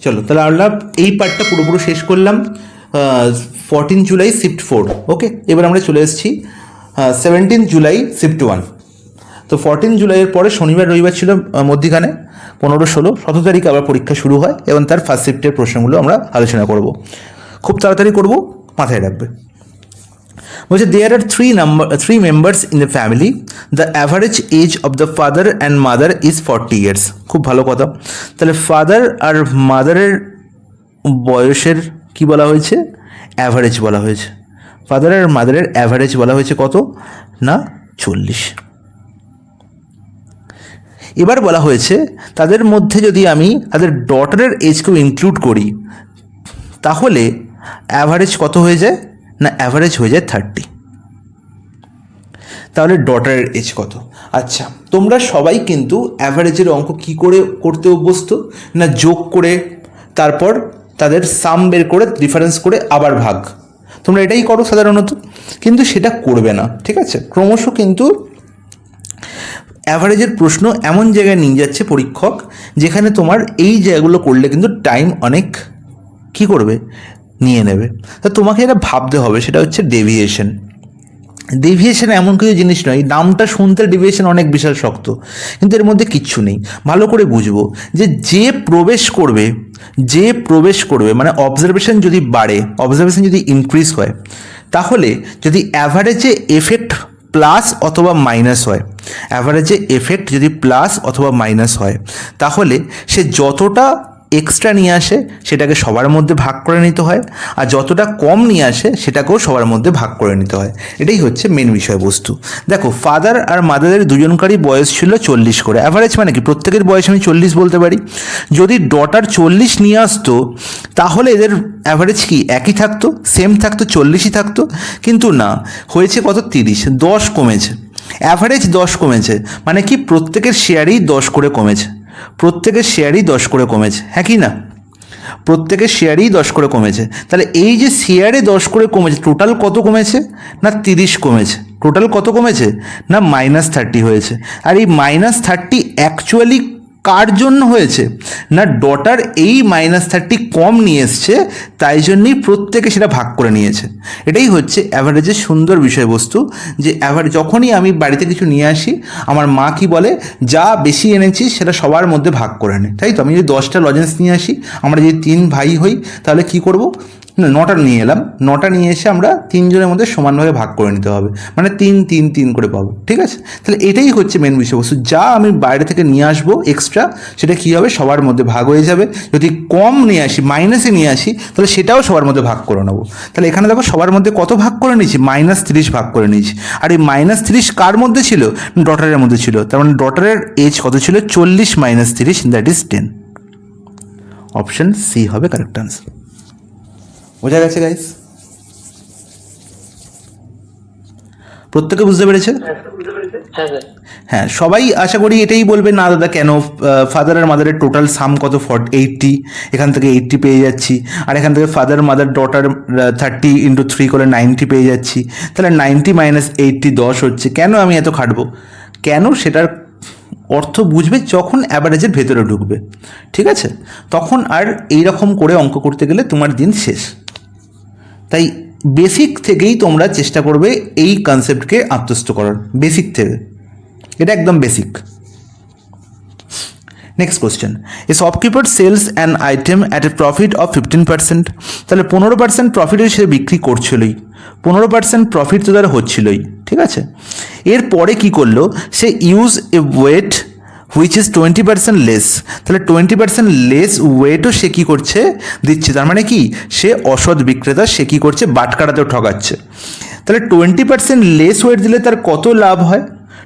চলো তাহলে আমরা এই পার্টটা পুরোপুরি শেষ করলাম। 14 জুলাই শিফট 4। ওকে, এবার আমরা চলে এসেছি 17 জুলাই শিফট 1। তো 14 জুলাইয়ের পরে শনিবার রবিবার ছিল মধ্যিখানে, 15, 16, 17 তারিখ আবার পরীক্ষা শুরু হয় এবং তার ফার্স্ট শিফটের প্রশ্নগুলো আমরা আলোচনা করব। খুব তাড়াতাড়ি করব, মাথায় রাখবে। বলছে there are three members in the family, the average age of the father and mother is 40 years. খুব ভালো কথা। তাহলে ফাদার আর মাদারের বয়সের কি বলা হয়েছে? অ্যাভারেজ বলা হয়েছে। ফাদার আর মাদারের অ্যাভারেজ বলা হয়েছে কত না? 40। এবার বলা হয়েছে তাদের মধ্যে যদি আমি তাদের ডটারের এজকেও ইনক্লুড করি তাহলে অ্যাভারেজ কত হয়ে যায় না? অ্যাভারেজ হয়ে যায় 30। তাহলে ডটারের এজ কত? আচ্ছা, তোমরা সবাই কিন্তু অ্যাভারেজের অঙ্ক কী করে করতে অভ্যস্ত না? যোগ করে তারপর তাদের সাম বের করে ডিফারেন্স করে আবার ভাগ। তোমরা এটাই করো সাধারণত, কিন্তু সেটা করবে না, ঠিক আছে? ক্রমশ কিন্তু অ্যাভারেজের প্রশ্ন এমন জায়গায় নিয়ে যাচ্ছে পরীক্ষক যেখানে তোমার এই জায়গাগুলো করলে কিন্তু টাইম অনেক কী করবে? নিয়ে নেবে। তা তোমাকে এটা ভাবতে হবে, সেটা হচ্ছে ডেভিয়েশন। ডেভিয়েশন এমন কিছু জিনিস নয়, নামটা শুনতে ডেভিয়েশন অনেক বিশাল শক্ত, কিন্তু এর মধ্যে কিচ্ছু নেই। ভালো করে বুঝবো যে প্রবেশ করবে মানে অবজারভেশন যদি বাড়ে, অবজারভেশন যদি ইনক্রিজ হয়, তাহলে যদি অ্যাভারেজে এফেক্ট প্লাস অথবা মাইনাস হয়, অ্যাভারেজে এফেক্ট যদি প্লাস অথবা মাইনাস হয়, তাহলে সে যতটা এক্সট্রা নিয়ে আসে সেটাকে সবার মধ্যে ভাগ করে নিতে হয়, আর যতটা কম নিয়ে আসে সেটাকেও সবার মধ্যে ভাগ করে নিতে হয়। এটাই হচ্ছে মেন বিষয়বস্তু। দেখো, ফাদার আর মাদারের দুজনকারই বয়স ছিল 40 করে। অ্যাভারেজ মানে কি? প্রত্যেকের বয়স আমি 40 বলতে পারি। যদি ডটার 40 নিয়ে আসতো তাহলে এদের অ্যাভারেজ কি একই থাকতো, সেম থাকতো, 40ই থাকতো। কিন্তু না, হয়েছে কত? 30, 10 কমেছে। অ্যাভারেজ 10 কমেছে মানে কি? প্রত্যেকের শেয়ারই 10 করে কমেছে। প্রত্যেকের শেয়ারই 10 করে কমেছে, হ্যাঁ কি না? প্রত্যেকের শেয়ারই 10 করে কমেছে। তাহলে এই যে শেয়ারে 10 করে কমেছে, টোটাল কত কমেছে না? 30 কমেছে। টোটাল কত কমেছে না? -30 হয়েছে। আর এই -30 অ্যাকচুয়ালি কার জন্য হয়েছে না? ডটার এই -30 কম নিয়ে এসছে, তাই জন্যই প্রত্যেকে সেটা ভাগ করে নিয়েছে। এটাই হচ্ছে অ্যাভারেজের সুন্দর বিষয়বস্তু। যে যখনই আমি বাড়িতে কিছু নিয়ে আসি, আমার মা কি বলে? যা বেশি এনেছি সেটা সবার মধ্যে ভাগ করে নে, তাই তো? আমি যদি 10টা লজেন্স নিয়ে আসি, আমরা যদি 3 ভাই হই, তাহলে কি করব? 9টা নিয়ে এলাম, 9টা নিয়ে এসে আমরা 3 জনের মধ্যে সমানভাবে ভাগ করে নিতে হবে, মানে 3 3 3 করে পাবো, ঠিক আছে? তাহলে এটাই হচ্ছে মেন বিষয়বস্তু। যা আমি বাইরে থেকে নিয়ে আসবো এক্সট্রা, সেটা কী হবে? সবার মধ্যে ভাগ হয়ে যাবে। যদি কম নিয়ে আসি, মাইনাসে নিয়ে আসি, তাহলে সেটাও সবার মধ্যে ভাগ করে নেবো। তাহলে এখানে দেখো সবার মধ্যে কত ভাগ করে নিয়েছি? -30 ভাগ করে নিয়েছি। আর এই -30 কার মধ্যে ছিল? ডটারের মধ্যে ছিল। তার মানে ডটারের এজ কত ছিল? 40 - 30, দ্যাট ইজ 10। অপশন সি হবে কারেক্ট আনসার। বোঝা গেছে গাইস? প্রত্যেকে বুঝতে পেরেছে? হ্যাঁ, সবাই আশা করি এটাই বলবে, না দাদা কেন? ফাদার আর মাদারের টোটাল সাম কত? 80। এখান থেকে 80 পেয়ে যাচ্ছি, আর এখান থেকে ফাদার মাদার ডটার 30 × 3 করে 90 পেয়ে যাচ্ছি। তাহলে 90 - 80 10 হচ্ছে। কেন আমি এত খাটবো? কেন? সেটার অর্থ বুঝবে যখন অ্যাভারেজের ভেতরে ঢুকবে, ঠিক আছে? তখন আর এই রকম করে অঙ্ক করতে গেলে তোমার দিন শেষ। তাই বেসিক থেকেই তোমরা চেষ্টা করবে এই কনসেপ্টকে আত্মস্থ করার, বেসিক থেকে। এটা একদম basic. Next question, a shopkeeper sells an item at a profit of 15%। তাহলে 15% প্রফিটে সে বিক্রি করছিলই, 15% প্রফিট তো তার হচ্ছিলই, ঠিক আছে? এরপরে কি করলো? সে use a weight which is 20% less. তাহলে 20% লেস ওয়েটও সে কী করছে? দিচ্ছে। তার মানে কি? সে অসৎ বিক্রেতা, সে কী করছে? বাটখারাতেও ঠকাচ্ছে। তাহলে 20% লেস ওয়েট দিলে তার কত লাভ হয়?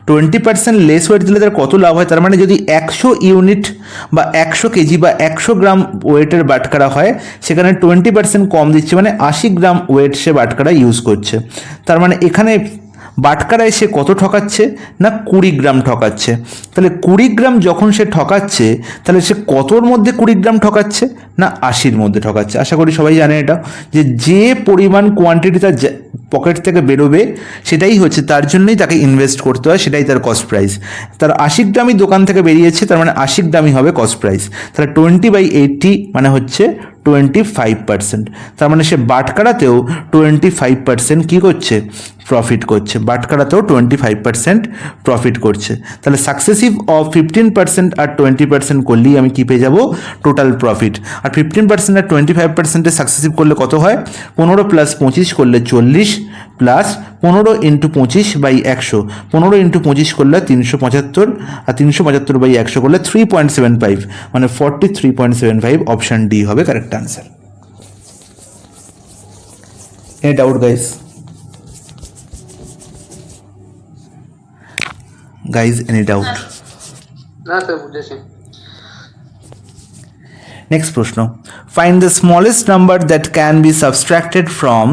20% লেস ওয়েট দিলে তার কত লাভ হয়? তার মানে যদি 100 ইউনিট বা 100 কেজি বা 100 গ্রাম ওয়েটের বাটখারা হয়, সেখানে 20% কম দিচ্ছে, মানে 80 গ্রাম ওয়েট সে বাটখারা ইউজ করছে। তার মানে এখানে বাটখারায় সে কত ঠকাচ্ছে না? 20 গ্রাম ঠকাচ্ছে। তাহলে 20 গ্রাম যখন সে ঠকাচ্ছে, তাহলে সে কতর মধ্যে 20 গ্রাম ঠকাচ্ছে না? 80-র মধ্যে ঠকাচ্ছে। আশা করি সবাই জানে এটা, যে পরিমাণ কোয়ান্টিটি তার পকেট থেকে বেরোবে সেটাই হচ্ছে, তার জন্যই তাকে ইনভেস্ট করতে হয়, সেটাই তার কস্ট প্রাইস। তার 80 গ্রামই দোকান থেকে বেরিয়েছে, তার মানে 80 গ্রামই হবে কস্ট প্রাইস। তাহলে 20/80 মানে হচ্ছে 25%। তার মানে সে বাটখারাতেও 25% কী করছে, প্রফিট করছে, বাটখারাতেও 25% প্রফিট করছে। তাহলে সাকসেসিভ অফ 15% আর 20% করলেই আমি কী পেয়ে যাব, টোটাল প্রফিট। আর 15% আর 25% সাকসেসিভ করলে কত হয়, 15 + 25 করলে 40 প্লাস 15 × 25/100, 15 × 25 করলে 375, আর 375/100 করলে 3.75, মানে 43.75। অপশান ডি হবে correct answer. Any doubt guys? Any doubt? না স্যার, বুঝেছি। নেক্সট প্রশ্ন, find the smallest number that can be subtracted from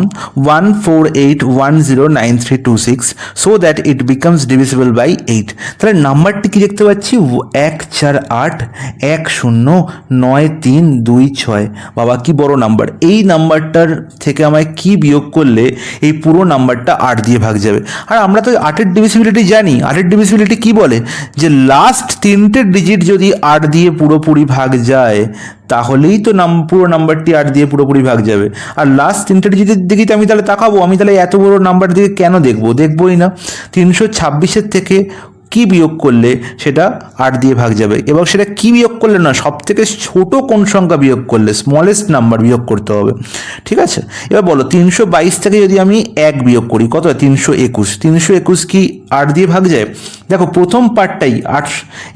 148109326 so that it becomes divisible by 8। তাহলে নাম্বারটি কি দেখতে পাচ্ছি, 148109326। বাবা কি বড় নাম্বার! এই নাম্বারটার থেকে আমায় কি বিয়োগ করলে এই পুরো নাম্বারটা 8 দিয়ে ভাগ যাবে? আর আমরা তো 8-এর ডিভিজিবিলিটি জানি। 8-এর ডিভিজিবিলিটি কি বলে, যে লাস্ট 3টে ডিজিট যদি 8 দিয়ে পুরোপুরি ভাগ যায় তাহলেই তো পুরো নাম্বারটি 8 দিয়ে পুরোপুরি ভাগ যাবে। আর লাস্ট 3টে ডিজিটের দিকেই তো আমি তাহলে তাকাবো, আমি তাহলে এত বড় নাম্বার দিকে কেন দেখবোই না। 326-এর থেকে কি বিয়োগ করলে সেটা 8 দিয়ে ভাগ যাবে, এবং সেটা কি বিয়োগ করলে না, সব থেকে ছোট কোন সংখ্যা বিয়োগ করলে, স্মলেস্ট নাম্বার বিয়োগ করতে হবে। ঠিক আছে, এবার বলো 322 থেকে যদি আমি 1 বিয়োগ করি কত হয়, 321। 321 কি 8 দিয়ে ভাগ যায়? দেখো প্রথম পার্টটাই 8,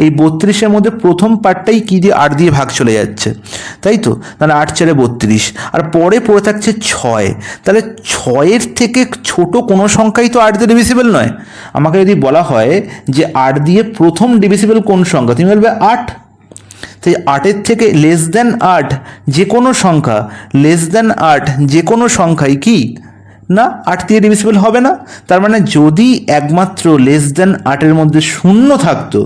এই 32-এর মধ্যে প্রথম পার্টটাই কি দিয়ে 8 দিয়ে ভাগ চলে যাচ্ছে, তাই তো? তাহলে 8 × 4 = 32, আর পরে পড়ে থাকছে 6। তাহলে 6-এর থেকে ছোট কোনো সংখ্যাই তো 8 দিয়ে ডিভিজিবল নয়। আমাকে যদি বলা হয় যে 8 দিয়ে প্রথম ডিভিজিবল কোন সংখ্যা, তুমি বলবে 8। তাই 8-এর থেকে লেস দ্যান 8 যে কোনো সংখ্যা, লেস দ্যান 8 যে কোনো সংখ্যাই কি না 8 দিয়ে ডিভিজিবল হবে না। তার মানে যদি একমাত্র লেস দ্যান 8-এর মধ্যে শূন্য থাকতো,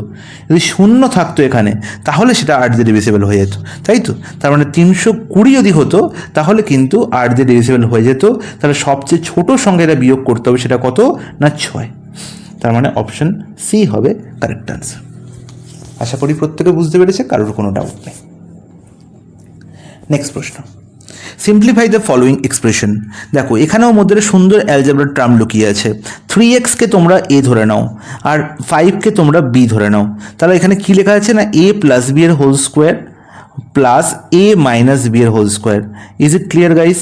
যদি শূন্য থাকতো এখানে, তাহলে সেটা 8 দিয়ে ডিভিজিবল হয়ে যেত, তাই তো? তার মানে 320 যদি হতো তাহলে কিন্তু 8 দিয়ে ডিভিজিবল হয়ে যেত। তাহলে সবচেয়ে ছোট সংখ্যা এটা বিয়োগ করতে হবে, সেটা কত না 6। তার মানে অপশন সি হবে কারেক্ট আনসার। আশা করি প্রত্যেকে বুঝতে পেরেছে, কারোর কোনো ডাউট নেই। নেক্সট প্রশ্ন, সিম্পলিফাই দ্য ফলোয়িং এক্সপ্রেশন। দেখো এখানেও মধ্যে সুন্দর অ্যালজেব্রার টার্ম লুকিয়ে আছে। 3x-কে তোমরা a ধরে নাও আর 5-কে তোমরা b ধরে নাও। তাহলে এখানে কি লেখা আছে না, a + b এর whole square plus a - b এর whole square. Is it clear guys?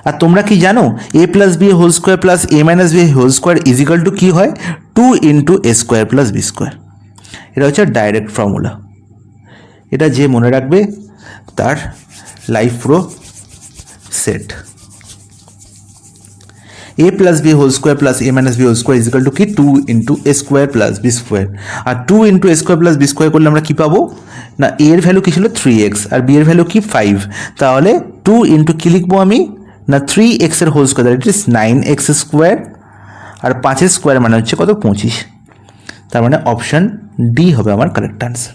আর তোমরা কি জানো a + b whole square plus a - b whole square is equal to কী হয়, 2 × a² + b²। এটা হচ্ছে ডাইরেক্ট ফর্মুলা। এটা যে মনে রাখবে তার লাইফ পুরো set. a + b whole square plus a - b whole square is equal to কি, 2 × a² + b²। আর 2 × a² + b² করলে আমরা কি পাবো না, a এর ভ্যালু কি ছিল 3x আর b এর ভ্যালু কি 5। তাহলে 2 × কি লিখবো আমি না 3x এর whole square, that is 9x², আর 5-এর স্কোয়ার মানে হচ্ছে কত, 25। তার মানে অপশান ডি হবে আমার কারেক্ট আনসার।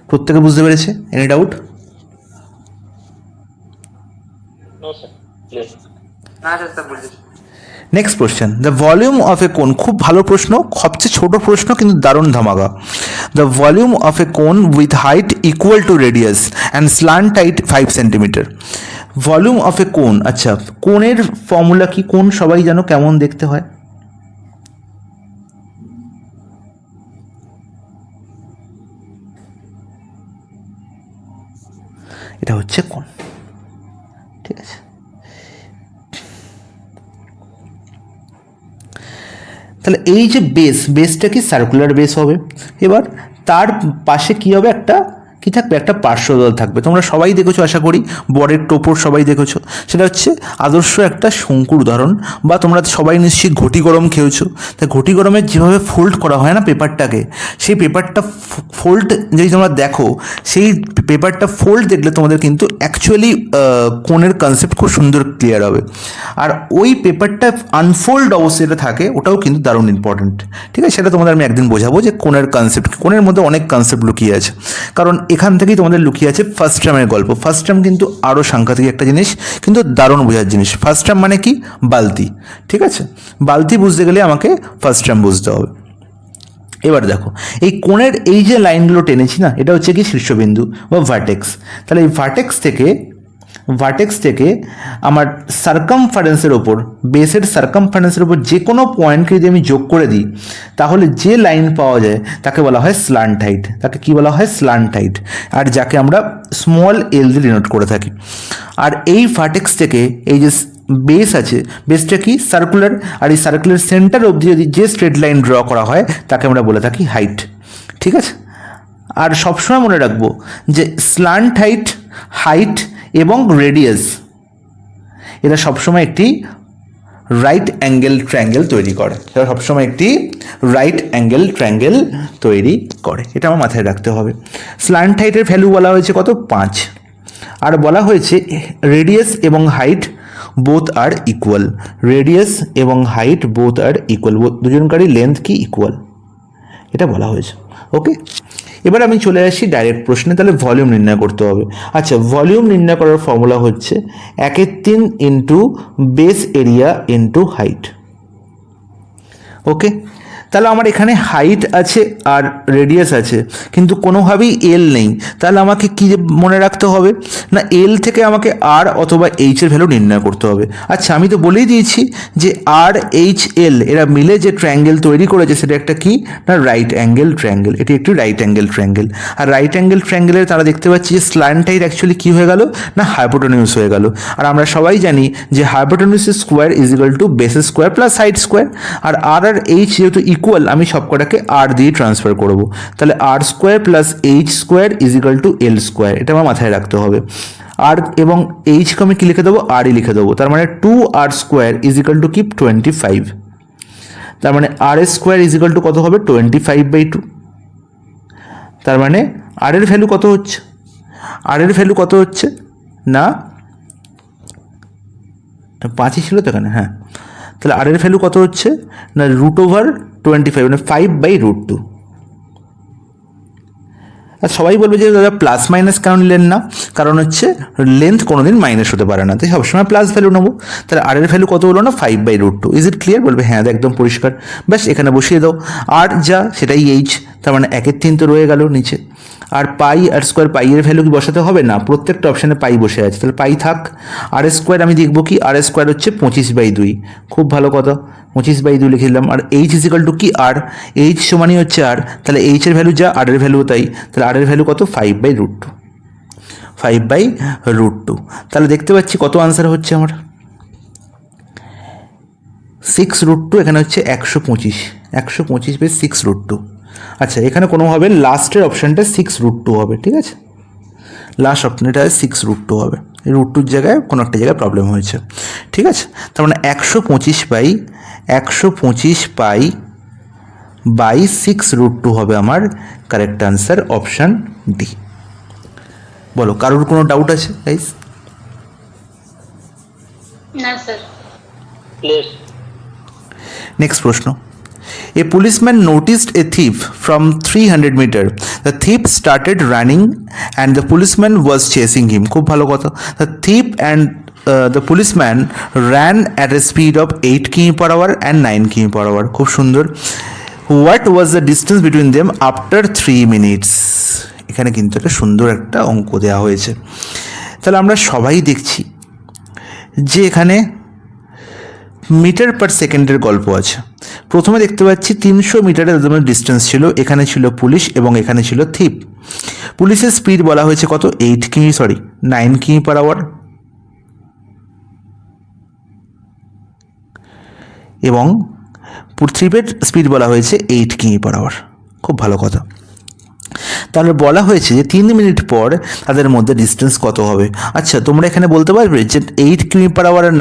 প্রত্যেকে বুঝতে পেরেছে? Any doubt? Next question, the volume of a cone. খুব ভালো প্রশ্ন, সবচেয়ে ছোট প্রশ্ন কিন্তু দারুণ ধামাকা। The volume of a cone with height equal to radius and slant height 5 centimetre. Volume of a cone, আচ্ছা কোনের ফর্মুলা কি, কোন সবাই জানো কেমন দেখতে হয়? এটা হচ্ছে কোন, ঠিক আছে? তাহলে এই যে বেসটা কি সার্কুলার বেস হবে। এবার তার পাশে কি হবে, একটা কি থাকবে, একটা পার্শ্বদল থাকবে। তোমরা সবাই দেখেছো আশা করি, বরের টোপর সবাই দেখেছো। সেটা হচ্ছে আদর্শ একটা শঙ্কুর উদাহরণ। বা তোমরা সবাই নিশ্চয়ই ঘটি গরম খেয়েছো। তাই ঘটি গরমের যেভাবে ফোল্ড করা হয় না পেপারটাকে, সেই পেপারটা ফোল্ড যদি তোমরা দেখো, সেই পেপারটা ফোল্ড দেখলে তোমাদের কিন্তু অ্যাকচুয়ালি কোণের কনসেপ্ট খুব সুন্দর ক্লিয়ার হবে। আর ওই পেপারটা আনফোল্ড অবস্থায় থাকে, ওটাও কিন্তু দারুণ ইম্পর্টেন্ট। ঠিক আছে, সেটা তোমাদের আমি একদিন বোঝাবো যে কোণের কনসেপ্ট, কোণের মধ্যে অনেক কনসেপ্ট লুকিয়ে আছে। কারণ এখান থেকেই তোমাদের লুকিয়ে আছে ফার্স্ট টার্মের গল্প। ফার্স্ট টার্ম কিন্তু আরও সাংঘাতিক একটা জিনিস, কিন্তু দারুণ বোঝার জিনিস। ফার্স্ট টার্ম মানে কি? বালতি। ঠিক আছে, বালতি বুঝতে গেলে আমাকে ফার্স্ট টার্ম বুঝতে হবে। এবার দেখো, এই কোণের এই যে লাইনগুলো টেনেছি না, এটা হচ্ছে কি শীর্ষবিন্দু বা ভার্টেক্স। তাহলে এই ভার্টেক্স থেকে আমার সার্কামফারেন্সের ওপর, বেসের সার্কামফারেন্সের ওপর যে কোনো পয়েন্টকে যদি আমি যোগ করে দিই, তাহলে যে লাইন পাওয়া যায় তাকে বলা হয় স্ল্যান্ট হাইট। তাকে কি বলা হয়? Slant height. আর যাকে আমরা স্মল এল দিয়ে ডিনোট করে থাকি। আর এই ভার্টেক্স থেকে এই যে বেস আছে, বেসটা কি? সার্কুলার। আর এই সার্কুলার সেন্টার অবধি যদি যে স্ট্রেট লাইন ড্র করা হয় তাকে আমরা বলে থাকি হাইট। ঠিক আছে, আর সবসময় মনে রাখবো যে স্ল্যান্ট হাইট এবং রেডিয়াস এরা সবসময় একটি রাইট অ্যাঙ্গেল ট্রায়াঙ্গেল তৈরি করে। এরা সবসময় একটি রাইট অ্যাঙ্গেল ট্রায়াঙ্গেল তৈরি করে, এটা আমার মাথায় রাখতে হবে। স্ল্যান্ট হাইটের ভ্যালু বলা হয়েছে কত? 5। আর বলা হয়েছে রেডিয়াস এবং হাইট বোথ আর ইকুয়াল। রেডিয়াস এবং হাইট বোথ আর ইকুয়াল, দুজনকারই লেন্থ কি? ইকুয়াল, এটা বলা হয়েছে। ওকে, এবার আমি চলে আসি ডাইরেক্ট প্রশ্নে। তাহলে ভলিউম নির্ণয় করতে হবে। আচ্ছা, ভলিউম নির্ণয় করার ফর্মুলা হচ্ছে 1/3 into base area into height. Okay, তাহলে আমার এখানে হাইট আছে আর রেডিয়াস আছে, কিন্তু কোনোভাবেই এল নেই। তাহলে আমাকে কি মনে রাখতে হবে না, এল থেকে আমাকে আর অথবা এইচের ভ্যালু নির্ণয় করতে হবে। আচ্ছা, আমি তো বলেই দিয়েছি যে আর এইচ এল এরা মিলে যে ট্রায়াঙ্গেল তৈরি করেছে সেটা একটা কি না রাইট অ্যাঙ্গেল ট্রায়াঙ্গেল। এটি একটি রাইট অ্যাঙ্গেল ট্রায়াঙ্গেল। আর রাইট অ্যাঙ্গেল ট্রায়াঙ্গেলের তারা দেখতে পাচ্ছি যে স্ল্যান্ট হাইট অ্যাকচুয়ালি কী হয়ে গেল না হাইপোটেনিউস হয়ে গেল। আর আমরা সবাই জানি যে হাইপোটেনিউসের স্কোয়ার ইজ ইকুয়াল টু বেসের square plus height square. R H যেহেতু ইকুয়াল, আমি সবকটাকে আর দিয়ে ট্রান্সফার করব। তাহলে R square plus H square is equal to L square, এটা আমার মাথায় রাখতে হবে। আর এবং এইচকে আমি কী লিখে দেবো? আরই লিখে দেবো। তার মানে 2r square is equal two কি? 25। তার মানে আর স্কোয়ার ইজ ইকুয়াল টু কত হবে? 25/2। তার মানে আর এর ভ্যালু কত হচ্ছে? আর এর ভ্যালু কত হচ্ছে না 5ই ছিল তো এখানে, হ্যাঁ। তাহলে আর এর ভ্যালু কত হচ্ছে না √25, মানে 5/√2। আর সবাই বলবে যে দাদা প্লাস মাইনাস কেন নিলেন না? কারণ হচ্ছে লেন্থ কোনোদিন মাইনাস হতে পারে না, তাই সবসময় প্লাস ভ্যালু নেবো। তাহলে আর এর ভ্যালু কত হলো না 5/√2। Is it clear? বলবে হ্যাঁ, একদম পরিষ্কার। ব্যাস, এখানে বসিয়ে দাও। আর যা সেটাই এইচ, তার মানে 1/3 তো রয়ে গেল নিচে। আর পাই আর স্কোয়ার, পাই এর ভ্যালু কি বসাতে হবে না? প্রত্যেকটা অপশানে পাই বসে আছে, তাহলে পাই থাক। আর স্কোয়ার আমি দেখবো কি? আর স্কোয়ার হচ্ছে 25/2। খুব ভালো কথা, 25/2 লিখে দিলাম। আর এইচ ইজ ইকাল টু কি? আর এইচ সমানই হচ্ছে আর, তাহলে এইচ এর ভ্যালু যা আর এর ভ্যালু তাই। তাহলে আর এর ভ্যালু কত? 5/√2। 5/√2। তাহলে দেখতে পাচ্ছি কত আনসার হচ্ছে আমার? 6√2। এখানে হচ্ছে 125। 125/6√2। আচ্ছা, এখানে কোনোভাবে লাস্টের অপশানটা 6√2 হবে। ঠিক আছে, লাস্ট অপশান এটা 6√2 হবে। এই √2 জায়গায় কোনো একটা জায়গায় প্রবলেম হয়েছে। ঠিক আছে, তার মানে 125/6√2 হবে আমার কারেক্ট আনসার, অপশান ডি। বলো, কারোর কোনো ডাউট আছে গাইস? না স্যার, ক্লিয়ার। নেক্সট প্রশ্ন। A policeman noticed a thief from 300 meter. The thief started running and the policeman was chasing him. খুব ভালো কথা। The thief and the policeman ran at a speed of 8 km/h and 9 km/h. খুব সুন্দর। What was the distance between them after 3 minutes? এখানে কিন্তু একটা সুন্দর একটা অঙ্ক দেওয়া হয়েছে। তাহলে আমরা সবাই দেখছি যে এখানে মিটার পার সেকেন্ডের গল্প আছে। প্রথমে দেখতে পাচ্ছি 300 মিটারের ডিস্টেন্স ছিল, এখানে ছিল পুলিশ এবং এখানে ছিল থিপ। পুলিশের স্পিড বলা হয়েছে কত? 9 km/h এবং থিপের স্পিড বলা হয়েছে 8 km/h। খুব ভালো কথা। তাহলে বলা হয়েছে যে 3 মিনিট পর তাদের মধ্যে ডিস্টেন্স কত হবে। আচ্ছা, তোমরা এখানে বলতে পারবে যে 8 km/h আর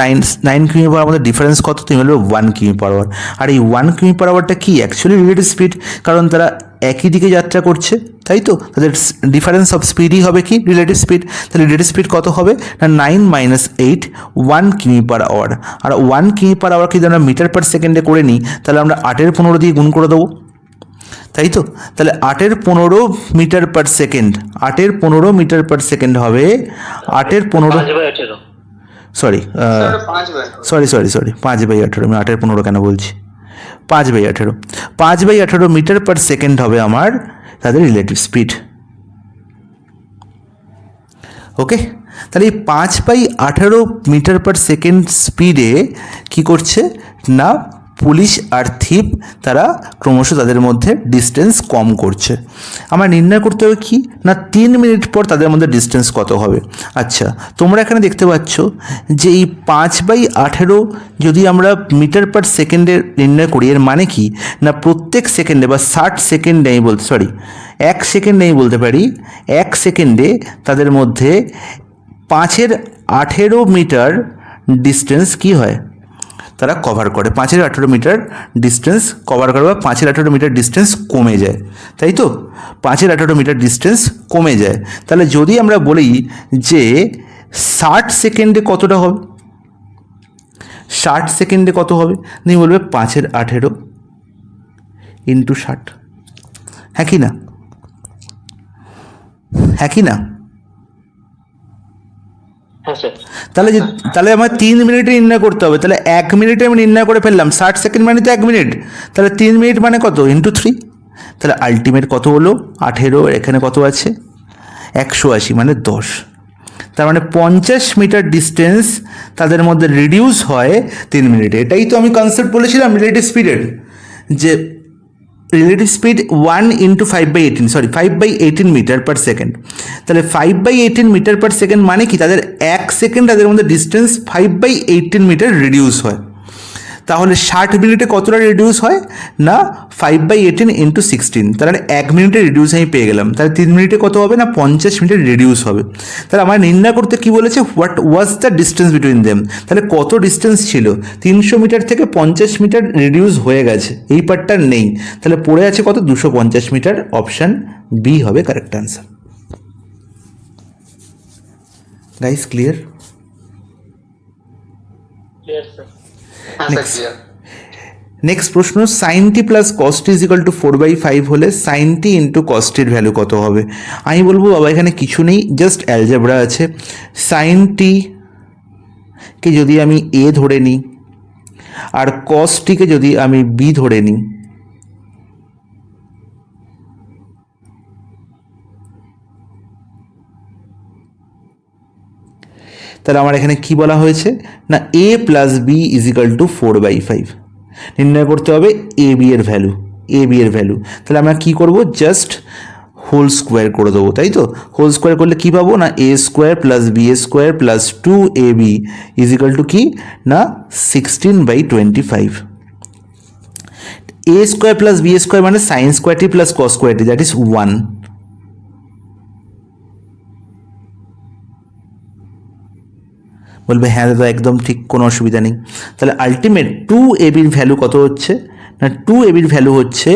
9 km/h মধ্যে ডিফারেন্স কত? তুমি বলবে 1 km/h। আর এই 1 km/hটা কি? অ্যাকচুয়ালি রিলেটিভ স্পিড, কারণ তারা একই দিকে যাত্রা করছে, তাই তো? তাদের ডিফারেন্স অফ স্পিডই হবে কি? Relative speed. তাহলে রিলেটিভ স্পিড কত হবে না 9 - 8, 1 km/h। আর 1 km/h যদি আমরা মিটার পার সেকেন্ডে করে নিই, তাহলে আমরা 8-এর 15 দিয়ে গুণ করে দেবো। তাই তো? তাহলে 8-15 metre per second, 8-15 metre per second হবে 8-15, 5/18 সরি সরি সরি সরি 5/18, আমি 8-15 কেন বলছি, 5/18, 5/18 মিটার পার সেকেন্ড হবে আমার তাদের রিলেটিভ স্পিড। ওকে, তাহলে এই 5/18 মিটার পার সেকেন্ড স্পিডে কী করছে না পুলিশ আর থিপ তারা ক্রমশ তাদের মধ্যে ডিস্টেন্স কম করছে। আমার নির্ণয় করতে হবে কি না 3 মিনিট পর তাদের মধ্যে ডিস্টেন্স কত হবে। আচ্ছা, তোমরা এখানে দেখতে পাচ্ছ যে এই 5/18 যদি আমরা মিটার পার সেকেন্ডে নির্ণয় করি, এর মানে কি না প্রত্যেক সেকেন্ডে বা 60 সেকেন্ডে আমি বলতে 1 সেকেন্ডে আমি বলতে পারি 1 সেকেন্ডে তাদের মধ্যে 5/18 মিটার ডিস্টেন্স কি হয় তারা কভার করে, 5/18 মিটার ডিস্টেন্স কভার করে বা 5/18 মিটার ডিস্টেন্স কমে যায়, তাই তো? 5/18 মিটার ডিস্টেন্স কমে যায়। তাহলে যদি আমরা বলি যে 60 সেকেন্ডে কতটা হবে, 60 সেকেন্ডে কত হবে, তুমি বলবে 5/18 ইন্টু 60, হ্যাঁ কি না, হ্যাঁ কি না? হ্যাঁ স্যার। তাহলে আমার 3 মিনিটে নির্ণয় করতে হবে, তাহলে 1 মিনিটে আমি নির্ণয় করে ফেললাম, 60 সেকেন্ড মানে তো 1 মিনিট, তাহলে 3 মিনিট মানে কত ইন্টু 3, তাহলে আলটিমেট কত হলো 18, এখানে কত আছে 180 মানে 10, তার মানে 50 মিটার ডিস্টেন্স তাদের মধ্যে রিডিউস হয় 3 মিনিটে। এটাই তো আমি কনসেপ্ট বলেছিলাম রিলেটিভ স্পিডের, যে relative speed 1 into 5/18, sorry 5/18 metre per second. তাহলে 5/18 মিটার পার সেকেন্ড মানে কি তাদের 1 সেকেন্ড তাদের মধ্যে ডিস্টেন্স 5/18 মিটার রিডিউস হয়। তাহলে 60 মিনিটে কতটা রিডিউস হয় না 5/18 ইন্টু 16, তাহলে 1 মিনিটে রিডিউস আমি পেয়ে গেলাম। তাহলে 3 মিনিটে কত হবে না 50 মিনিট রিডিউস হবে। তাহলে আমার নির্ণয় করতে কি বলেছে, what was the distance between them, তাহলে কত ডিস্টেন্স ছিল, 300 মিটার থেকে 50 মিটার রিডিউস হয়ে গেছে, এই পার্টটা নেই, তাহলে পড়ে আছে কত 250 মিটার, অপশান বি হবে correct answer. Guys clear? Clear sir. Next প্রশ্ন, sine T plus cos T is equal to 4/5 হলে সাইন টি ইন্টু কস টির ভ্যালু কত হবে? আমি বলবো বাবা এখানে কিছু নেই, জাস্ট অ্যালজেব্রা আছে। সাইন টি কে যদি আমি এ ধরে নিই আর কস টিকে যদি আমি বি ধরে নিই, তাহলে আমার এখানে কি বলা হয়েছে না A plus B is equal to 4/5 নির্ণয় করতে হবে এ বি এর ভ্যালু, এ বি এর ভ্যালু। তাহলে আমরা কি করব, জাস্ট হোল স্কোয়ার করে দেবো, তাই তো? হোল স্কোয়ার করলে কি পাবো না A square plus B A square plus 2ab is equal to কি না 16/25। A square plus B square মানে sine square T plus cos square T, that is 1। বলবে হ্যাঁ দাদা একদম ঠিক, কোনো অসুবিধা নেই। তাহলে আলটিমেট 2ab ভ্যালু কত হচ্ছে না 2ab ভ্যালু হচ্ছে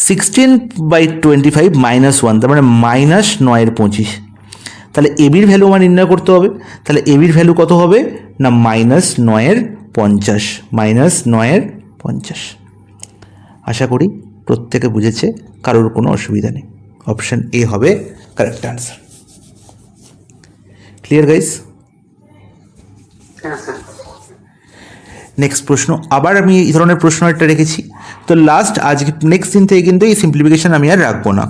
16/25 -1, তার মানে -9/25। তাহলে এবির ভ্যালু আমার নির্ণয় করতে হবে, তাহলে এবির ভ্যালু কত হবে না -9/50, -9/50। আশা করি প্রত্যেকে বুঝেছে, কারোর কোনো অসুবিধা নেই, অপশান এ হবে correct answer. Clear guys? Next প্রশ্ন, আবার আমি এই ধরনের প্রশ্ন একটা রেখেছি, তো লাস্ট আজকে নেক্সট দিন থেকে কিন্তু এই সিম্পলিফিকেশন আমি আর রাখবো না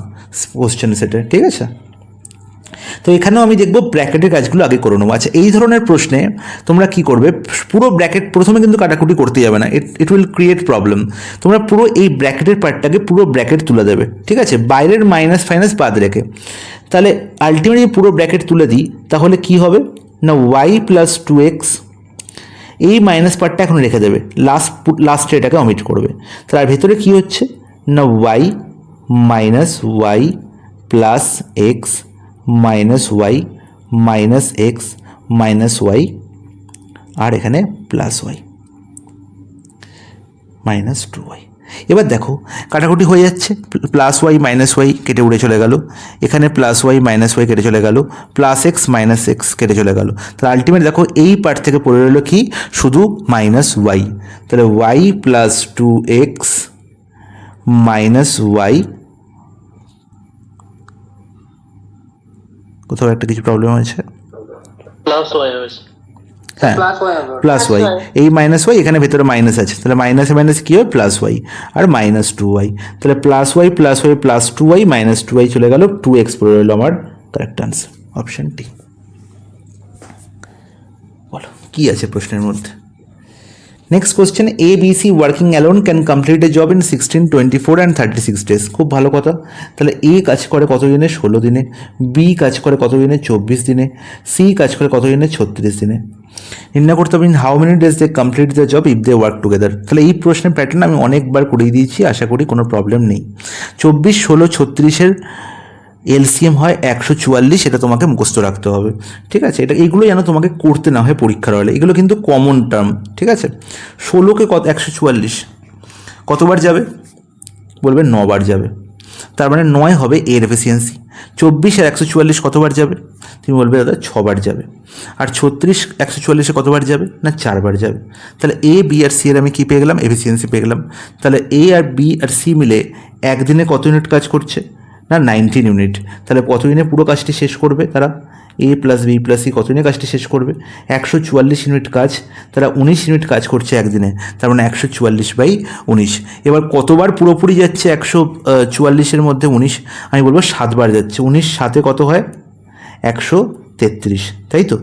কোশ্চেন সেটে, ঠিক আছে? তো এখানেও আমি দেখবো ব্র্যাকেটের কাজগুলো আগে করে নেবো। আচ্ছা, এই ধরনের প্রশ্নে তোমরা কি করবে, পুরো ব্র্যাকেট প্রথমে কিন্তু কাটাকুটি করতে যাবে না, ইট উইল ক্রিয়েট প্রবলেম। তোমরা পুরো এই ব্র্যাকেটের পার্টটাকে পুরো ব্র্যাকেট তুলে দেবে, ঠিক আছে, বাইরের মাইনাস ফাইনাস বাদ রেখে। তাহলে আলটিমেটলি পুরো ব্র্যাকেট তুলে দিই, তাহলে কি হবে না y প্লাস 2x, এই মাইনাস পার্টটা এখন রেখে দেবে, লাস্টে এটাকে অমিট করবে। তার ভেতরে কি হচ্ছে না y minus y plus X minus Y minus X minus Y, আর এখানে প্লাস ওয়াই মাইনাস 2y। এবার দেখো কাটাকুটি হয়ে যাচ্ছে, প্লাস ওয়াই মাইনাস ওয়াই কেটে উড়ে চলে গেল, এখানে প্লাস ওয়াই মাইনাস ওয়াই কেটে চলে গেল, প্লাস এক্স মাইনাস এক্স কেটে চলে গেল। তাহলে আলটিমেট দেখো এই পার্ট থেকে পড়ে রইল কি শুধু মাইনাস ওয়াই। তাহলে Y plus 2x minus Y, কোথাও একটা কিছু প্রবলেম হয়েছে, প্লাস ওয়াই হয়েছে। হ্যাঁ প্লাস ওয়াই হবে। প্লাস ওয়াই, এই মাইনাস ওয়াই এখানে ভেতরে মাইনাস আছে, তাহলে মাইনাসে মাইনাস কী হয় প্লাস ওয়াই, আর মাইনাস টু ওয়াই, তাহলে plus Y plus two Y minus two Y চলে গেল, 2x পড়ে রইল আমার কারেক্ট আনসার, অপশন টি। বলো কী আছে প্রশ্নের মধ্যে। Next question, A B C working alone can complete a job in 16, 24 and 36 days. খুব ভালো কথা। তাহলে এ কাজ করে কত দিনে? 16 দিনে। বি কাজ করে কত দিনে? 24 দিনে। সি কাজ করে কত দিনে? 36 দিনে। নির্ণয় করতে হবে in how many days they complete the job if they work together. তাহলে এই প্রশ্নের প্যাটার্ন আমি অনেকবার করিয়ে দিয়েছি, আশা করি কোনো প্রবলেম নেই। 24, 16, 36-এর এলসিএম হয় 144, এটা তোমাকে মুখস্থ রাখতে হবে, ঠিক আছে? এইগুলো যেন তোমাকে করতে না হয় পরীক্ষার হলে, এগুলো কিন্তু কমন টার্ম, ঠিক আছে? 16কে 144 কতবার যাবে? বলবে 9 বার যাবে, তার মানে 9 হবে এর এফিসিয়েন্সি। 24 আর 144 কতবার যাবে? তুমি বলবে দাদা 6 বার যাবে। আর 36 144-এ কতবার যাবে? না 4 বার যাবে। তাহলে এ বি আর সি এর আমি কী পেয়ে গেলাম? এফিসিয়েন্সি পেয়ে গেলাম। তাহলে এ আর বি আর সি মিলে একদিনে কত ইউনিট কাজ করছে? না 19 ইউনিট। তাহলে কত দিনে পুরো কাজটি শেষ করবে তারা? এ প্লাস বি প্লাস সি কত দিনে কাজটি শেষ করবে? 144 ইউনিট কাজ, তারা 19 ইউনিট কাজ করছে একদিনে, তার মানে 144/19। এবার কতবার পুরোপুরি যাচ্ছে 144-এর মধ্যে 19? আমি বলবো 7 বার যাচ্ছে। 19 7-এ কত হয়? 133, তাই তো?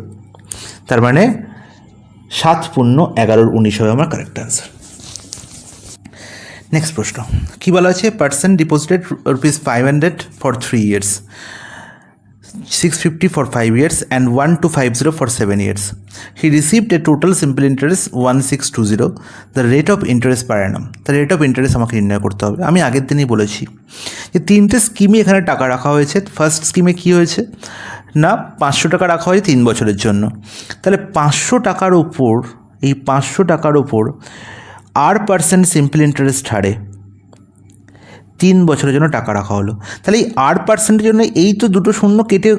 তার মানে 7 পূর্ণ 11 19 হবে আমার কারেক্ট আনসার। নেক্সট প্রশ্ন কী বলা আছে? Person deposited ₹500 for 3 years, 650 for 5 years and 1250 for 7 years. He received a total simple interest 1620. The rate of interest per annum. The rate of interest আমাকে নির্ণয় করতে হবে। আমি আগের দিনই বলেছি যে 3টে স্কিমে এখানে টাকা রাখা হয়েছে। ফার্স্ট স্কিমে কী হয়েছে? না 500 টাকা রাখা হয়েছে 3 বছরের জন্য। তাহলে 500 টাকার ওপর, এই 500 টাকার ওপর R% সিম্পল ইন্টারেস্ট হারে 3 বছরের জন্য টাকা রাখা হলো। তাহলে এই R%-এর জন্য এই তো দুটো শূন্য কেটে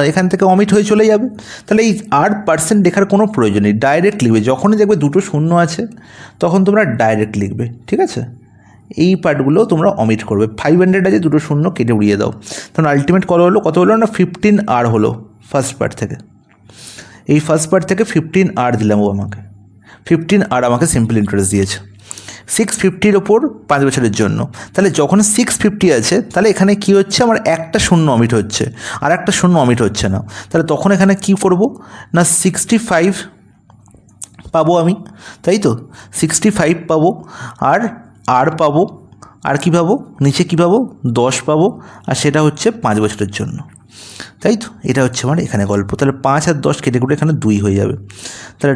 এখান থেকে অমিট হয়ে চলে যাবে। তাহলে এই R% লেখার কোনো প্রয়োজন নেই, ডাইরেক্ট লিখবে। যখনই দেখবে দুটো শূন্য আছে তখন তোমরা ডাইরেক্ট লিখবে, ঠিক আছে? এই পার্টগুলো তোমরা অমিট করবে। 500 আছে, দুটো শূন্য কেটে উড়িয়ে দাও। তখন আলটিমেট কত হলো না 15R হলো ফার্স্ট পার্ট থেকে। এই ফার্স্ট পার্ট থেকে 15R দিলাম, ও আমাকে 15R আমাকে সিম্পল ইন্টারেস্ট দিয়েছে 650-র ওপর 5 বছরের জন্য। তাহলে যখন 650 আছে, তাহলে এখানে কি হচ্ছে? আমার একটা শূন্য অমিট হচ্ছে, আর একটা শূন্য অমিট হচ্ছে না। তাহলে তখন এখানে কি করব? না 65 পাবো আমি, তাই তো? 65 পাবো, আর পাবো, আর কী পাবো? নিচে কী পাবো? 10 পাবো, আর সেটা হচ্ছে 5 বছরের জন্য, তাই তো? এটা হচ্ছে আমার এখানে গল্প। তাহলে 5 আর 10 কেটে কুটে এখানে 2 হয়ে যাবে। তাহলে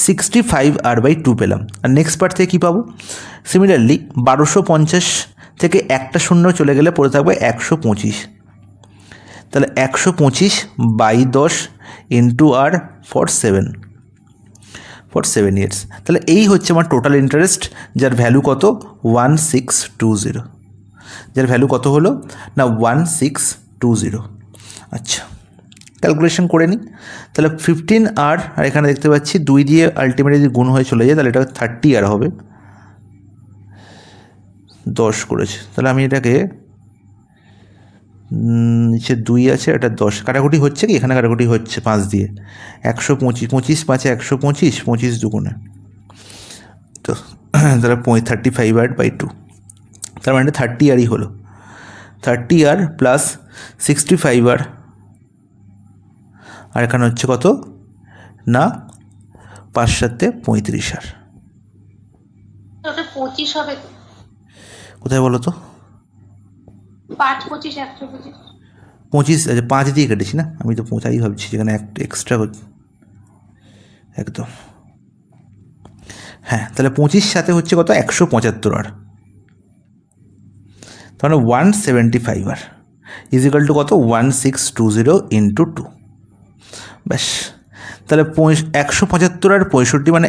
65R/2 পেলাম। আর নেক্সট পার্ট থেকে কী পাবো? সিমিলারলি 1250 থেকে একটা শূন্য চলে গেলে পড়ে থাকবে 125। তাহলে 125/10 ইন্টু R ফর 7 ইয়ার্স। তাহলে এই হচ্ছে আমার টোটাল ইন্টারেস্ট, যার ভ্যালু কত? 1620। যার ভ্যালু কত হলো? না 1620। আচ্ছা, ক্যালকুলেশন করে নিই। তাহলে 15R, আর এখানে দেখতে পাচ্ছি 2 দিয়ে আলটিমেটলি যদি গুণ হয়ে চলে যায় তাহলে এটা 30R হবে। 10 করেছে, তাহলে আমি এটাকে নিচে 2 আছে, এটা 10 কাটাকুটি হচ্ছে কি? এখানে কাটাকুটি হচ্ছে 5 দিয়ে। 125, 25 5 125, 25 দুগুণে তো তাহলে 35R/2, তার মানে 30Rই হলো। 30R প্লাস 65R, আর এখানে হচ্ছে কত? না 5 7 35R। 25 হবে তো? কোথায় বলো তো? 5 25 125। 25, আচ্ছা 5 দিয়ে কেটেছি না, আমি তো 5 ভাবছি, যেখানে একটা এক্সট্রা একদম। হ্যাঁ, তাহলে 25 সাথে হচ্ছে কত? 175R, তাহলে 175R ইজিক্যাল টু কত? 1620 ইন্টু 2। ব্যাস, তাহলে 175 আর 65 মানে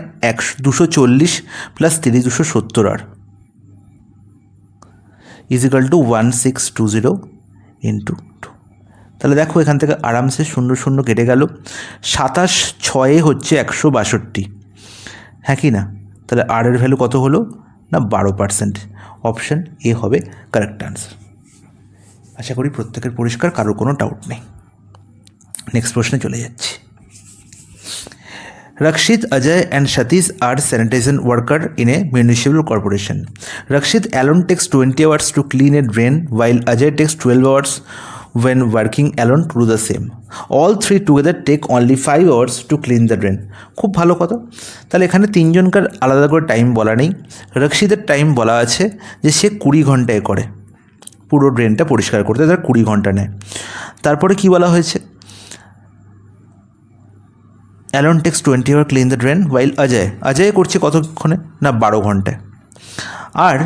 240 plus 30 270R is equal two 1620 into 2। তাহলে দেখো এখান থেকে আরামসে 0 0 কেটে গেল। 27 6 হচ্ছে 162, হ্যাঁ কি না? তাহলে আর এর ভ্যালু কত হলো? না 12%? অপশান এ হবে কারেক্ট আনসার। আশা করি প্রত্যেকের পরিষ্কার, কারোর কোনো ডাউট নেই। নেক্সট প্রশ্নে চলে যাচ্ছি। Rakshit, Ajay and Satish are sanitation worker in a municipal corporation. Rakshit alone takes 20 hours to clean a drain while Ajay takes 12 hours when working alone to do the same. All three together take only 5 hours to clean the drain. খুব ভালো কথা। তাহলে এখানে তিনজনকার আলাদা করে time বলা নেই। রক্ষিতের time বলা আছে যে সে 20 ঘন্টায় করে, পুরো ড্রেনটা পরিষ্কার করতে তার 20 ঘন্টা নেয়। তারপরে কি বলা হয়েছে? Alan takes 20 hours clean the drain while Ajay করছে কতক্ষণে? না 12 ঘন্টায়। আর